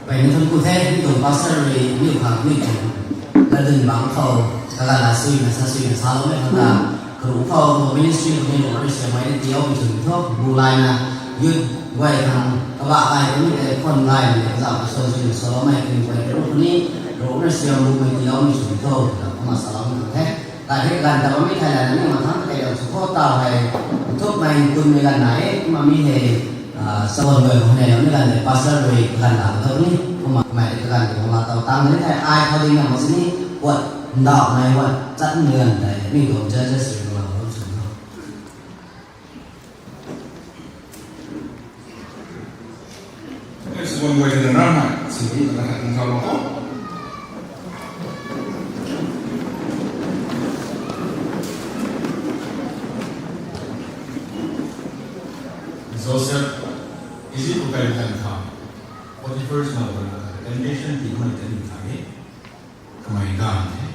vậy nên cụ thể như tổng pastor về nhiều hàng nhiều chuyện là đừng vắng khẩu các là suy là sao mới thằng ta cũng khẩu của ministry của mình là sẽ mấy cái tiêu bị chừng thuốc bù lại là yun quay thằng các bạn ai cũng cái phần lại để giảm số chuyện số mấy cái quay cái lúc này rồi nó sẽ mua mấy tiêu bị chừng thuốc là không mà sao mà thế tại cái gần ta mới thay là nhưng mà thằng cái đầu số tàu hay thuốc này cùng người lần này mà mi hệ sau một người hôm nay nó mới lần để pastor về lần làm thôi nhé không mà mẹ cái lần của là tàu tăng đến thay ai thôi đi làm một cái quật đỏ này quật chẵn người để mình cũng chơi sử dụng là không sử dụng. That's one way to learn how to do that. Joseph, is it okay to come? What the first novel, temptation thì không thể nhìn thấy, cái mày gan thế,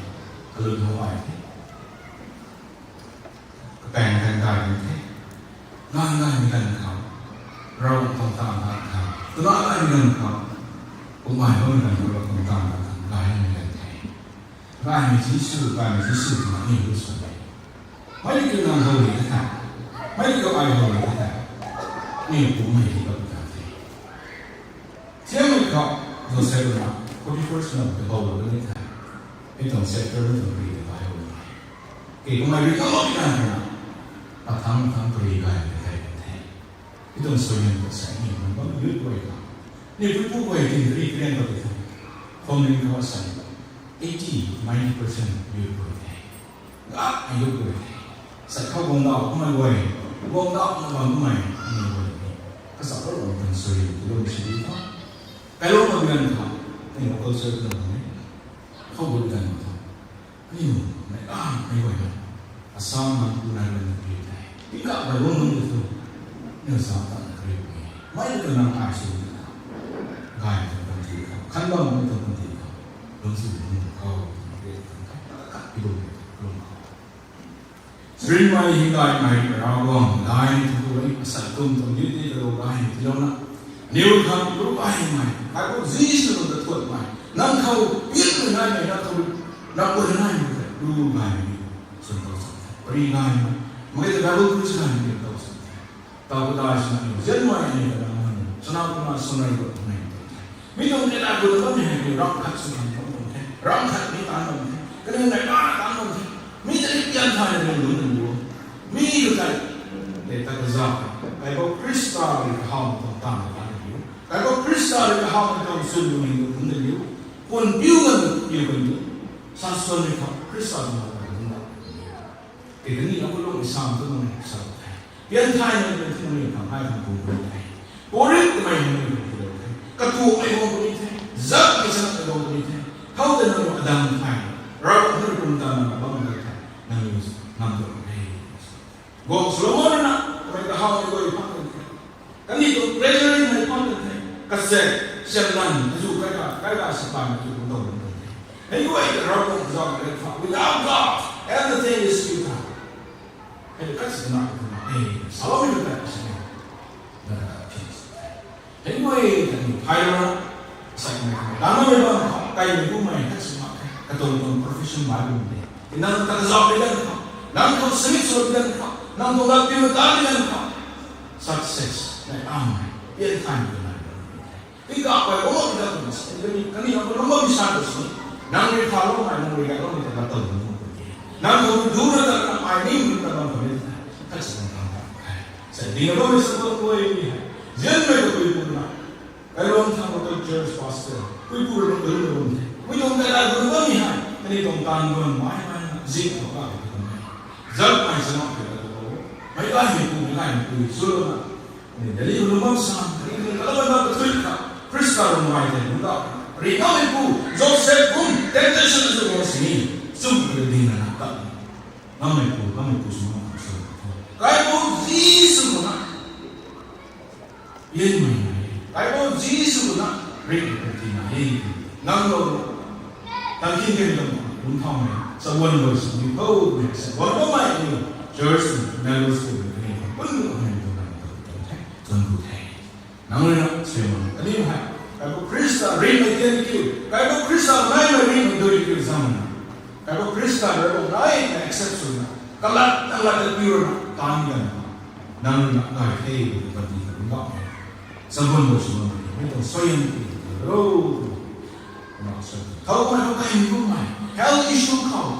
cái lưng không ai thế, cái bèn gan thế, gan mình gan không, rau không tam không, tôi nói ai mình gan không, cũng mày không gan không tam không, gai mình gan thế, gai mình chỉ sử thì mà nhiều lúc rồi, mấy cái gan hầu như thế nào, mấy cái ai hầu như thế nào. Nhiều cũng mày thì bất cả thế. Thế mà có rồi sẽ là có đi first năm cái bầu nó như thế. Cái tổng sẽ trở nên rồi để phải hồi lại. Cái của mày đi có lỗi nào nào. Và thắng tôi đi gai để thấy thế. Cái tổng số nhân của sẽ nhiều nó vẫn lướt quay cả. Nếu với phút quay thì đi cái đen vào cái thằng. Không nên có sai. 80-90% lướt quay thế. Gác hay lướt quay thế. Sẽ không vòng đảo của mày quay. Vòng đảo nó bằng của mày. Cái sao đó là mình sử dụng cái đồ xử lý đó. Cái lúc mà mình học thì nó cơ sở là không có cần thôi. Nhưng mà này vậy đó. Sao mà cũng là lần đầu tiên cái cả bài vốn không được thôi. Nhưng sao ta lại cái gì? Mấy cái năng ai sử dụng được? Gai thì không thể không. Khăn băng cũng không thể không. Đúng sự đúng không? Cái đồ này luôn. Sri Mai hiện tại này là gồm gai thì tôi sản công trong những cái đồ gai thì nó nếu không lúc ai mày cái có gì sự nó thuận mày năm khâu biết người này nó thôi năm bữa này đủ gai xuân tàu sản đi gai mấy cái đó cứ sẽ làm việc tàu cái đài sẽ rất mai này là cho nó cũng là xuân này của này mấy ông cái đài của nó này thì rong khát xuân này không thế rong khát đi tán đồng cái này đó tán đồng mấy cái tiền thay là đúng rồi mấy cái để ta cái gì cái bộ crystal cái hòm trong tam cái hiểu cái bộ crystal cái hòm trong xuân mình cũng được hiểu còn biểu mình nhiều hơn sao xuân này không crystal mà đúng không cái này nó có lỗi sao tôi nói sao tiền thay này thì mình không hai thằng cùng với này cố định cái mày mình cũng được cái tu ai không có như thế rất cái sao cái không có như thế không thể nào mà đăng thay rồi nó cũng ta mà bằng được nằm được này gồm Solomon na may kahawin ko ipang kanito treasury na ipang kasi siyalan kaya sa pamilya anyway the rock of God without God everything is futile and kasi na Solomon na anyway hayra sa tama ba kayo mo may kasi katulong profession bago inang tagazap nila nang kung sumitsulot nila nang tunggap pinagkalian ka success na amay yan tayo na ika ako ay umag na ito kanina ko nang mabisados ni nang rifalo ay nang regalo ni tagatol nang dura na ng ayning na ng pamilya kasi nang kaya sa di na ba may sagot ko ay diyan may kapoy po na pero ang tamo to church pastor kuy puro ng gulong kuy yung kailangan ko ba niya kanitong tanong may zik ko ka zat ay sanok may kahit kung ngayon kung isulo na dali ko naman sa kalaban na patuloy ka Krista rin mga ito mula rinawin po Joseph kung temptation na sa mga sinin sumpa din na natin namay po sa mga kasalat kaya po Jesus ko na yan may kaya po Jesus ko na rin ito na nang lolo tangkin kayo lang kung tama sa one verse ni Paul sa one of my church members ko ni pun ko ni to na to to to nai mai ri do ri zaman ka ko krista ro nai na exception kalat kalat pure tan gan nang na hey ko di ba sabon mo sabon mo soyam ro ma sa thau ma ka in ko mai health issue khao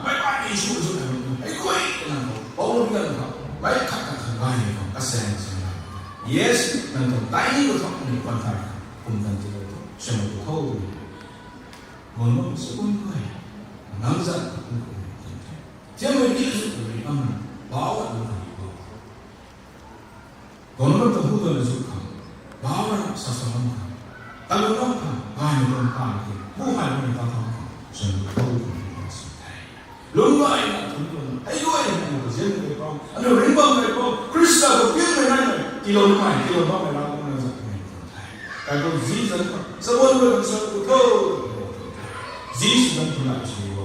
mai issue so ai koi na ko all gan ka mai kha ka ba ni ko asen yes nang to tai ko thok ni kon thai cùng thần chỉ là xem một thâu một lúc sẽ có người nắng giận thế mình nghĩ sự của mình âm báo là người còn nó vẫn hút tôi là sự khẳng báo là sao sao âm khẳng ta luôn âm khẳng ai mà luôn khẳng thì vô hại mình ta thắng xem một thâu của mình là sự thay luôn vậy là chúng tôi hãy đuổi là một cái riêng người con anh được đánh bom người con Krista có biết người này thì luôn mày thì luôn bom người nào cũng là giận cái con dí dẫn sao muốn người làm sao cũng thôi dí dẫn thì lại chỉ vô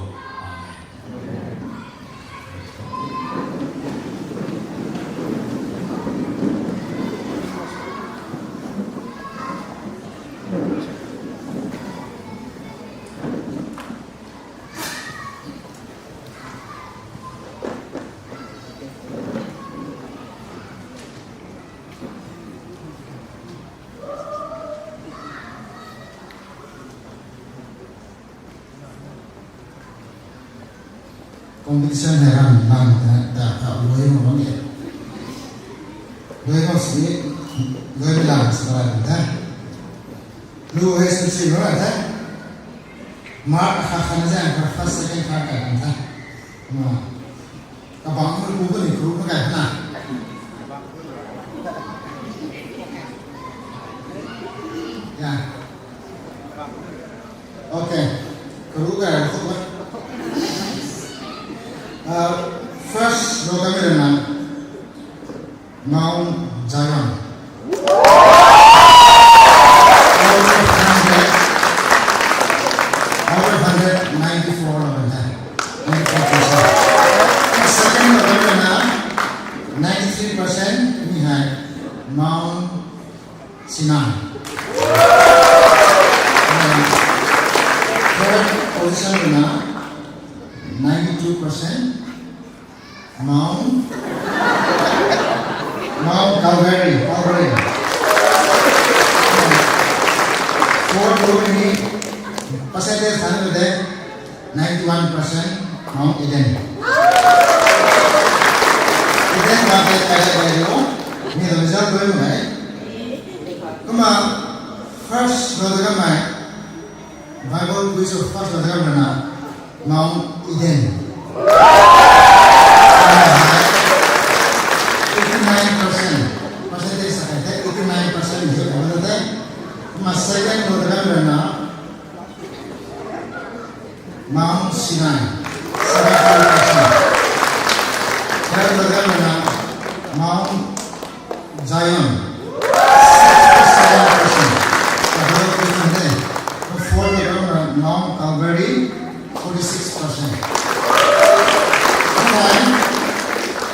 competition này làm đã tạo lối một vấn đề lối có sự lối làm sự là thế lối hay sự gì nó là thế mà khả năng rằng khả phát sẽ cái khả năng thế mà các bạn cũng có thể cũng có cái nào yeah okay cứ cái là không first, lo kami dengan Mount Zion. Over 194 of that. 94%. Second, lo kami dengan 93% ini hai Mount Sinai. Third position dengan 92%. Mount Calvary. Fourth group ini percentage sana ada 91% Mount Eden. Eden bagai kayak ini result berapa ni? Cuma first berapa ni? Bible quiz first berapa mana? Mount Eden. 89% percentage sakit 89% je kalau tu mas second program mana Mount Sinai 70% third program mana Mount Zion 67% kalau tu nanti fourth program mana Mount Calvary 46%.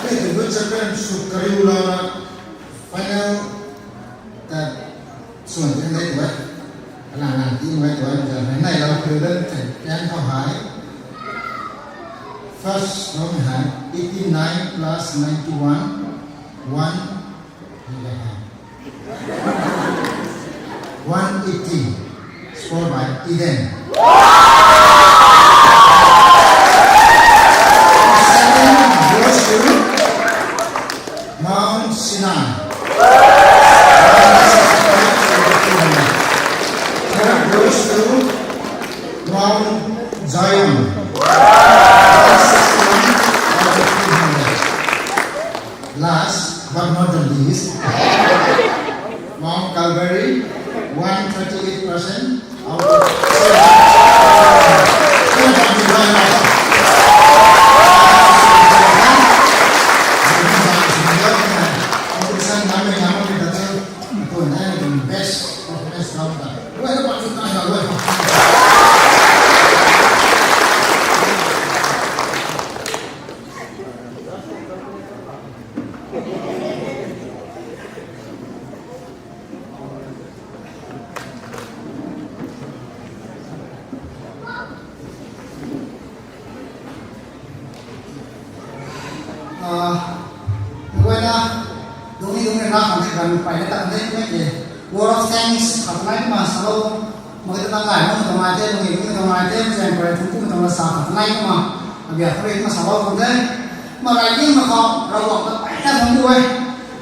The good chapter should carry final that soon in that way. Nanti way dan này là từ đơn thành câu hỏi. First long hand 89 plus 91 180 scored by Eden. Mount Sinai. Third goes to Mount Zion. 61 last but not the least, Mount Calvary, 138% out of 7. When Dumi Ram and Pilot word of thanks, Hatmai Masalo, Mogatanga, Motomate, Motomate, and Paratum Sa, Naima, we are afraid Masalo from there. Marayim Mako, Rawak,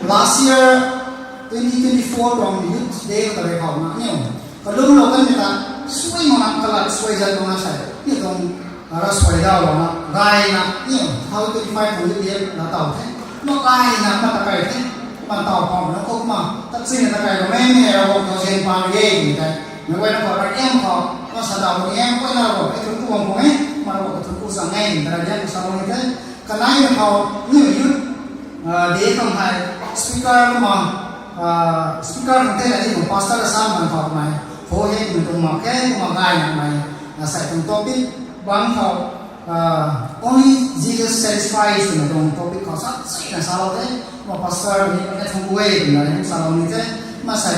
last year 2024 from Youth Day of the Republic. Kalung lokan kita swing orang kalat swing jalan mana saya, ni dong ras swing dah orang rai nak ni, how to define tu dia nak tahu kan? Nak rai nak mata kai kan? Mana tahu pun, nak kau mah tak sih nak kai, mana ni orang kau sen pang ye ni kan? Nak kau orang yang kau, masa dah orang yang kau nak kau, itu tu orang kau mana kau tu sangai ni, terajang sama ni kan? Kerana yang kau ni youth dia kan hai speaker mah speaker nanti lagi pun pastor sama kau mai. Phố hết mình cùng mặc cái mà gai này mày sẽ cùng topic bắn khẩu only Jesus satisfies mình cùng topic khảo sát là sao thế mà pastor mình cái thông quay thì là những sao như thế mà sẽ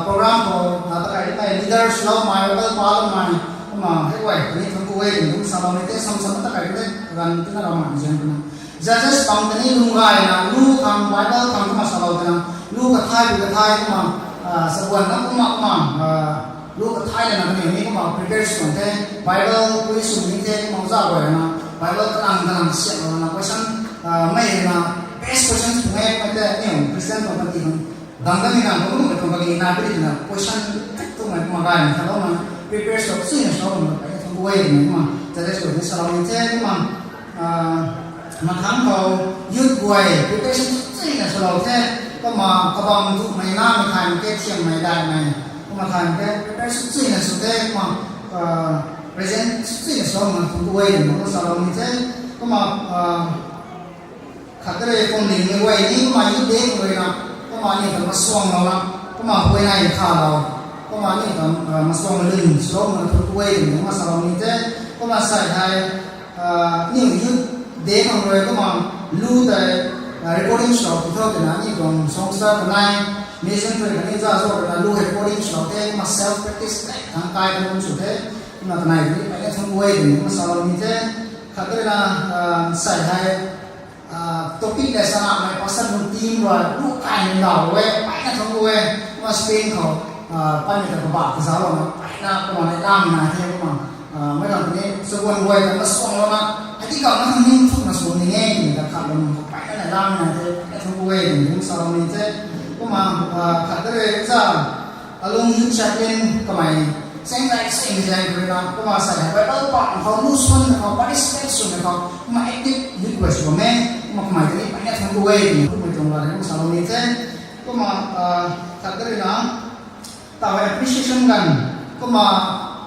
program của tất cả những cái leaders lâu mai với quá lâu mai mà hết quay cái thông quay thì cũng sao như thế xong tất cả cái gần tức là làm gì nữa Jesus bằng cái lu gai là lu thằng Bible thằng mà sao thế nào lu cái thai mà sebuah nak umat lu ketai dan nak ni kuma prepare semua te Bible kui sumi te mau jawab na Bible terang siap na question mai na best question sungai mata ni Christian tu pasti kan dangkan ni kan tu betul bagi na beri na question tu mai kuma gai kalau na prepare so sini so na pai tu buai ni kuma jadi so ni salam ni te kuma makan kau youth buai prepare sini na salam te kuma kabang tu mai na mai kan ke tiang mai dai mai mà thành cái suy là suy thế mà present suy là số mà không quay được nó sao đâu như thế có mà khát cái phong đình như vậy ní có mà như thế người nào có mà như thằng mà xoong nào nào có mà quay này khá nào có mà như thằng mà xoong lưng số mà không quay được nó sao đâu như thế có mà sai hay nhiều như thế không rồi có mà lưu tại recording shop thì thôi cái nào như còn song star cái này Mission for cái ra rồi là lưu recording shop thế mà self practice này thằng cai cũng chủ thế mà cái này thì phải thông quay thì nó sao như thế khác đây là sai hay topic này sao này có sẵn một team rồi lúc cài mình đảo quay phải là thông quay mà Spain họ bao nhiêu cái bạc cái sao rồi phải là cái này làm này thế mà mấy lần này số quân quay nó xong rồi mà cái cậu nó không nên phút nó xuống thì nghe thì là khả năng phải là làm này thế cái thông quay thì cũng sao như thế mà khả cái ra along you chaplain cái mày sáng nay sáng nay rồi đó có mà sai phải đâu bạn họ lu xuân họ participate xuân họ mà active request của mình mà cái mày cái phải là thông quay thì cũng phải trong là cũng sao như thế có mà khả cái đó tạo appreciation gần có mà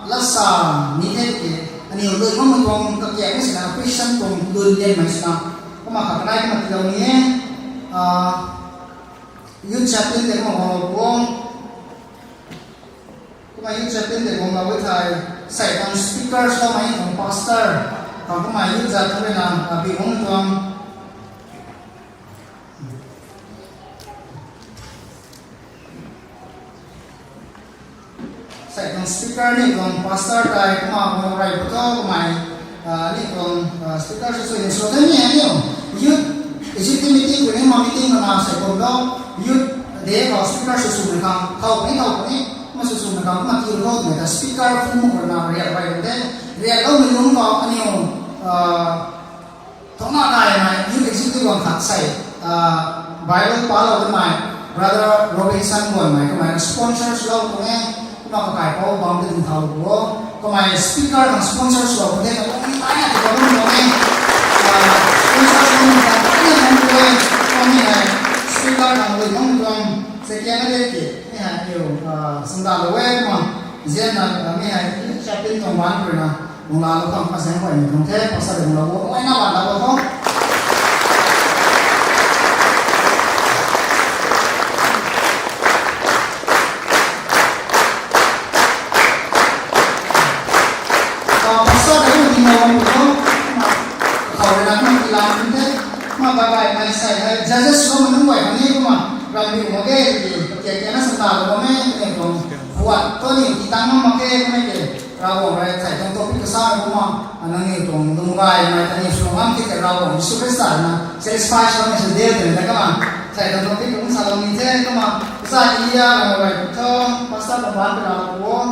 lasa như thế thì anh nhiều người có một con các dạng cái sự appreciation cùng luôn lên mà sao có mà khả cái mà điều này youth chaplain để mà họ buông có mà youth chaplain để mà với thầy sẽ còn speaker sau mấy thằng pastor còn có mà youth chaplain là bị ông toàn sẽ còn speaker này còn pastor này có mà một vài bữa có mày này còn speaker sẽ số thế nhiều youth existing meeting của những meeting mà nào sẽ còn đó youth để vào speaker sử dụng được không thầu cái mà sử dụng được không mà tiêu thầu người ta speaker phun một nào riêng vậy đấy riêng đâu mình muốn có anh nhiều thống nào này youth existing còn thật sẽ Bible quá lâu cái này brother Robinson buồn này cái này sponsors lâu của nghe mà có cái có bằng cái thầu của cái này speaker và sponsors lâu thế là cũng phải là cái đó luôn nghe sponsors luôn là cái này không này speaker là người mong muốn sẽ nghe cái gì cái này nhiều sinh ra là quen mà riêng là cái này chắc tin trong bán rồi nè một là nó không phải sáng phải mình không thế có sao được một là bố anh nào bạn đã có không mà sai judges số mình không phải như mà làm điều mà cái gì cái nó sẵn sàng của mấy cái còn buat tôi thì tăng nó mà cái này cái ra bộ này sai trong topic cái sao cũng mà anh ấy cũng đúng vai mà anh ấy xuống ăn cái rau cũng superstar mà satisfy cho mình sự điều đấy các bạn chạy đồng cái cũng sao đồng như thế các bạn sai đi là vậy cho pasta đồng bán cái rau của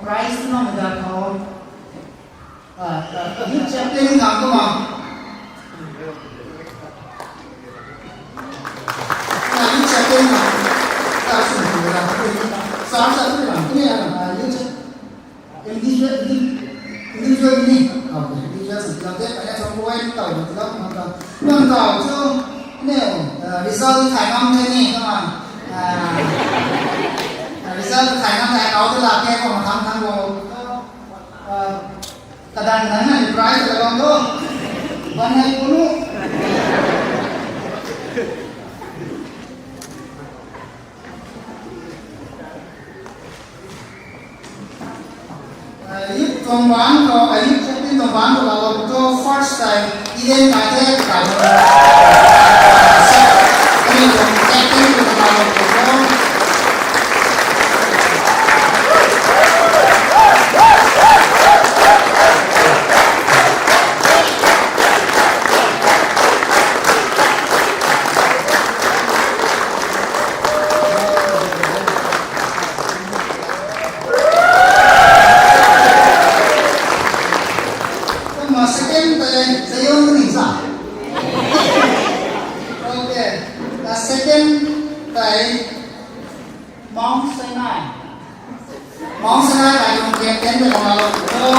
prize nó người ta có những champion thắng cơ mà là những champion thắng ta sử dụng là sáng sớm thì làm cái này là những individual đi individual sử dụng cái này trong quay tàu thì đó mà tàu chứ nếu result thành công thế này các bạn result thành công này đó tức là cái còn thắng vô kadang-kadang di prize dalam tu banyak puluh ayat tomban ko ayat seperti tomban ko kalau tu first time ide mate kalau ini second ko kalau tu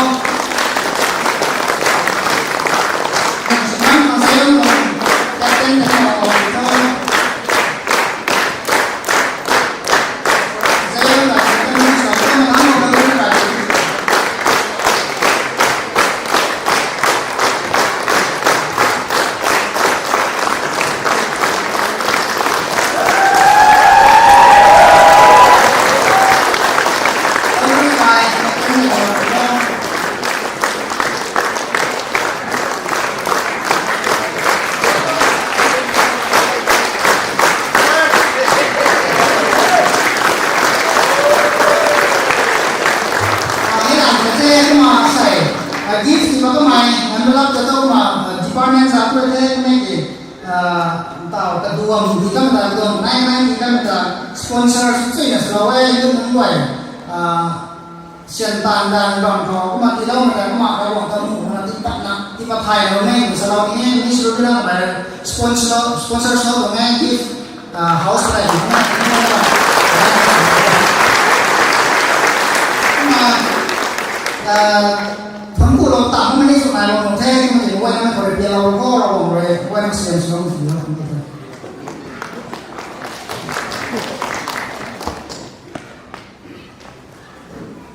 ทั้งคู่เราตามไม่ได้สมัยเราแท้ที่มันจะว่านั่นคนเดียวเราก็เราเลยว่านั่นเสียงสองสิ่งเราทำได้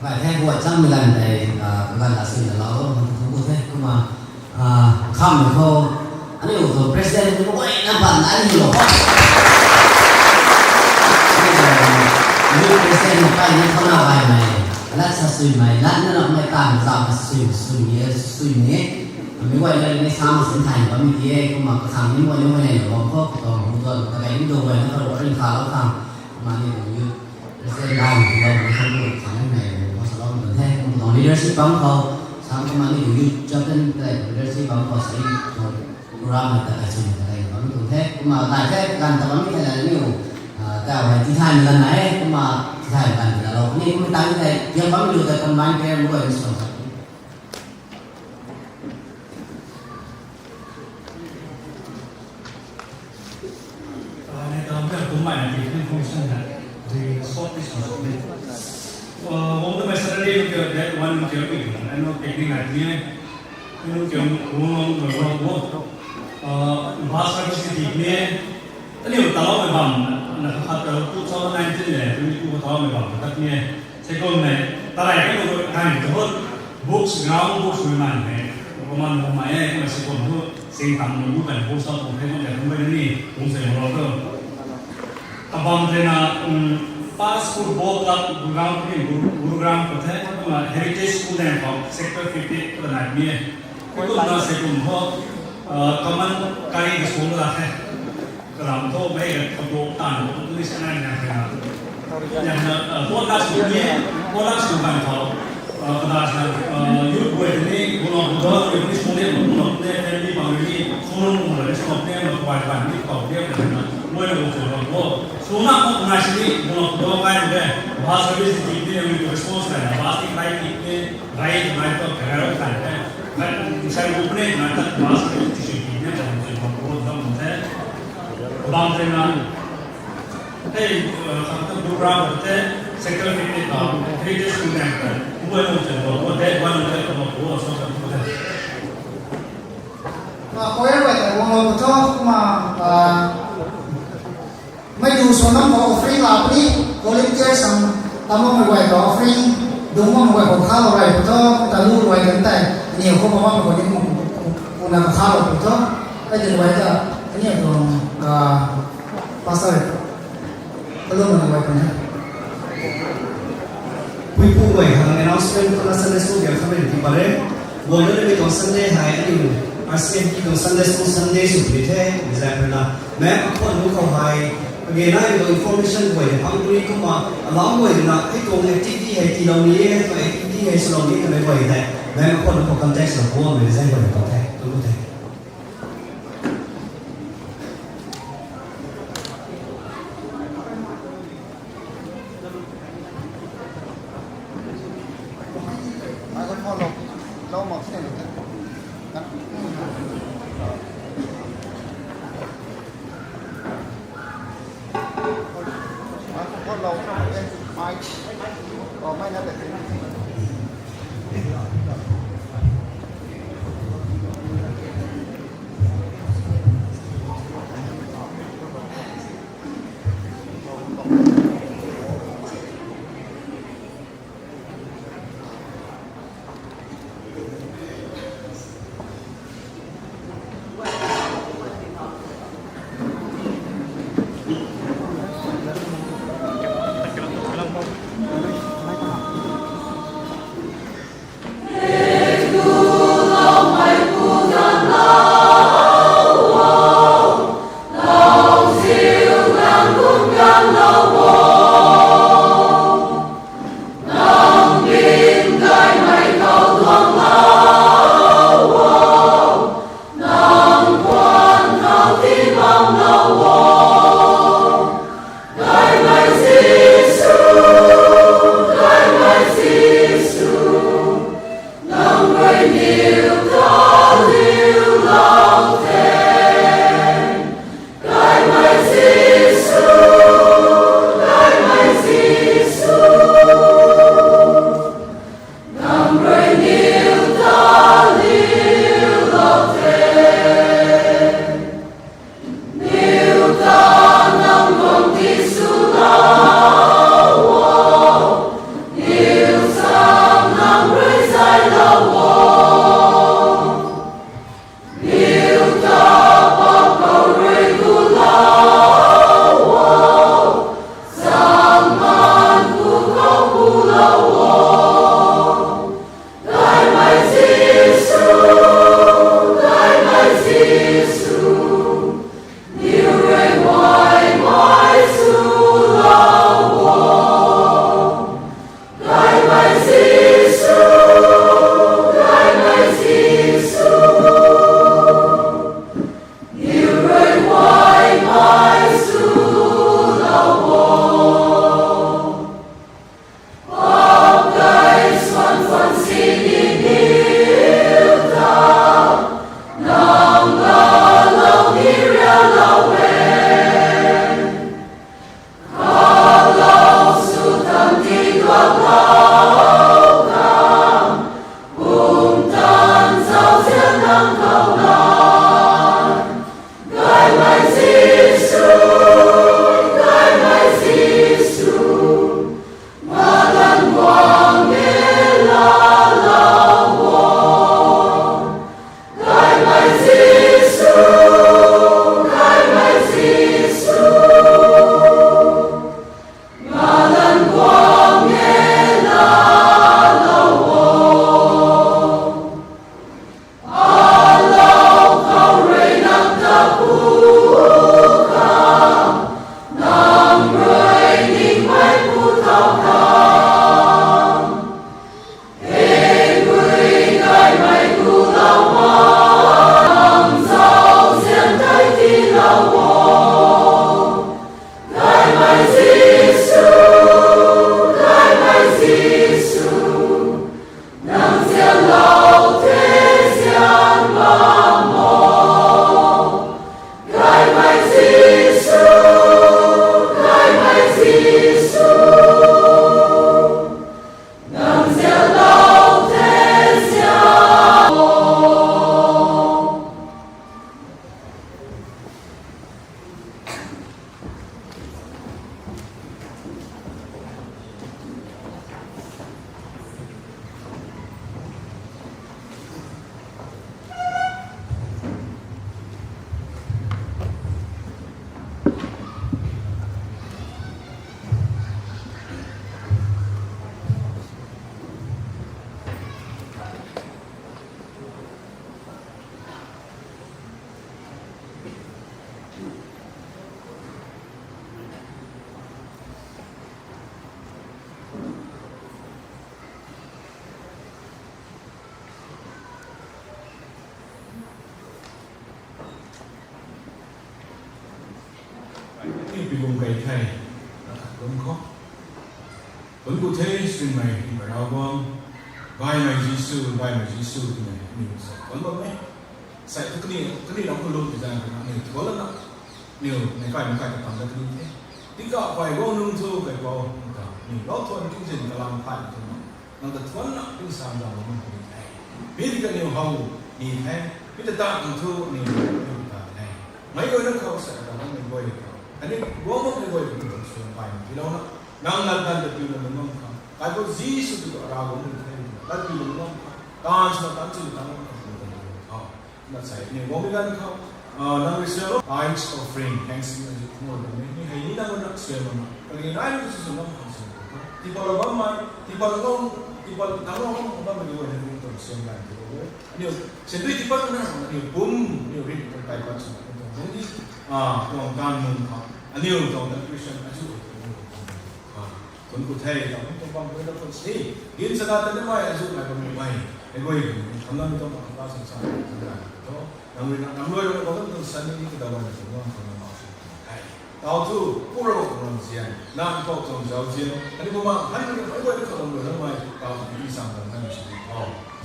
vậy thế buổi trong một lần này lần là sự là nó không có thế nhưng mà không được không anh hiểu rồi president cũng vậy năm phần anh hiểu không như president một cái như không nào bài này lát sa suy mày lát nữa là mày tạm giảm suy nhé mấy quay lên mấy sao mà sinh thành có mấy kia cũng mà thằng những quay những này nó có còn một tuần cái cái đồ về nó có trên khá lắm thằng mà như president làm thì đâu mà không được thằng này thế còn leadership bóng khâu sao có mang cái điều cho tên cái leadership bóng khâu sẽ program này tại trường này bóng thường thế nhưng mà tại thế gần tập bóng cái là nhiều tạo phải thi hành lần này nhưng mà thi hành lần là lâu nhưng cũng tăng như thế riêng bóng nhiều tại combine cái em cũng vậy rồi này tao biết cũng mày là gì nên không sao cả thì short this one hôm nay Saturday cái that one cái mình anh nó technique này nhé nó kiểu uống rồi bác sĩ cái gì nhé cái điều tao mới bằng là học được cũng cho anh chứ này cũng tao mới bằng tất nhé thế còn này ta lại cái đồ hàng cái hơn books ground books với mình này mà mà cái mà sẽ còn hơn sinh thành một cái books sau cũng thấy cái không phải đi cũng sẽ có được tập bằng thế là Pass football club Gurugram có thế mà heritage school này có sector 50 của này bia cuối cùng là sẽ cùng họ common cái school là thế làm thôi bây giờ tập bộ tàn bộ tôi sẽ này làอย่างพวกนักศึกษาพวกนักศึกษาเขากระดาษยุคเวทนี้คุณลองดูว่าเป็นที่ช่วงนี้ผมลองได้เป็นที่บางที่ช่วงนู้นเลยช่วงนี้มันวายวันที่เขาเรียกอะไรนะเมื่อเราจะลองว่าช่วงนั้นผมนาชีคุณลองดูว่ากันเลยภาษาวิจิตรที่มีตัว response เลยภาษาที่ไรที่ไรก็แค่เราแต่และใช้รูปนี้นะแต่ภาษาวิจิตรที่จะมันจะมาพูดต้องแต่บางทีนั้นให้ดูราวแต่ sector 50ต่อที่จะสูงแรงกันเมื่อเราจะบอกว่าได้วันเราจะบอกว่าสองคนพูดได้ก็ยังไปแต่วงเราชอบมาไม่ดูส่วนน้ำของ offering ลาบนี้ volunteer สั่งทำมาไม่ไหวต่อ offering ดูว่าไม่ไหวของข้าวอะไรผมชอบแต่รู้รวยกันแต่เนี่ยเขาบอกว่าไม่ไหวที่มึงคุณนำข้าวผมชอบไอ้เดี๋ยวไว้จะเนี่ยตรงภาษาก็เรื่องมันอะไรกันนะผู้ป่วยทาง announcement ก็ Sunday school เดี๋ยวเข้าไปถึงประเด็นวันนี้มีตอน Sunday หายอยู่อาเซียนที่ตอน Sunday school Sunday สุดที่แท้ไม่ใช่เป็นละแม้คนรู้เขาหายเกี่ยน่าอยู่ information ไว้ในพังตุลีก็มาล้างไว้นะให้ตรง activity ให้ที่เรานี้ให้ตัว activity ให้เรานี้ก็ไม่ไหวแต่แม้คนรู้เขา context เราก็ไม่ใช่คนเขาแท้ตัวรู้แท้ ปีบุงไก่ไทยลมคอคนกูเทสเป็นไหมเราบอกใบไม้ยิสูที่ไหนนี่สักคนบอกไหมใส่ทุกนี่เราก็รู้ที่จะนี่ทุกคนละนี่ในใครจะทำได้ทุกที่ที่ก็ไปว่านุ่งทูไปว่านี่เราทวนทุกสิ่งกำลังผ่านทุกอย่างนั่นแต่ทวนนักที่สามอย่างมันเป็นไงมีที่กันนี่เขานี่แท้มีแต่ตาอันทูนี่ตาแน่ไม่ก็นักเขาใส่เราไม่ก็เขาอันนี้ว่ามันไม่ก็เป็นตัวส่วนไปที่เรานะนั่งนั่งจะพิมพ์มันน้องเขาใครก็จีสุดก็เราไม่ได้นั่งพิมพ์น้องเขาการสนับสนุนตั้งเขานั่นใส่เนี่ยว่าไม่กันเขานั่งเสียแล้ว Thanks offering thanks to the Lord นี่ให้นี่นั่งนักเสียมันอะไรนั่นก็สุดน้องเขาที่พอเราบ้านใหม่ที่พอเราที่พอทั้งโลกบ้านมันอยู่ในเรื่องตัวเสียงแบบนี้เนี่ยเสร็จด้วยที่พอนั้นเนี่ยปุ๊มเนี่ยเรื่องตัวไปก่อนสุดตรงที่ตรงการมุ่งเขาอันนี้ตรงนั้นคริสเตียนอายุคนกูเทยเราไม่ต้องฟังเพื่อนคนสิยินสกัดแต่ไม่อายุไม่ก็ไม่ไอ้กูทำนั้นไม่ต้องฟังภาษาสารต่างๆก็นำรวยเราต้องสันนิษฐานว่าเราต้องฟังภาษา到处不如我们先，那到中小间，那你不嘛，还有一个外国的可能有人买到以上的那个是哦。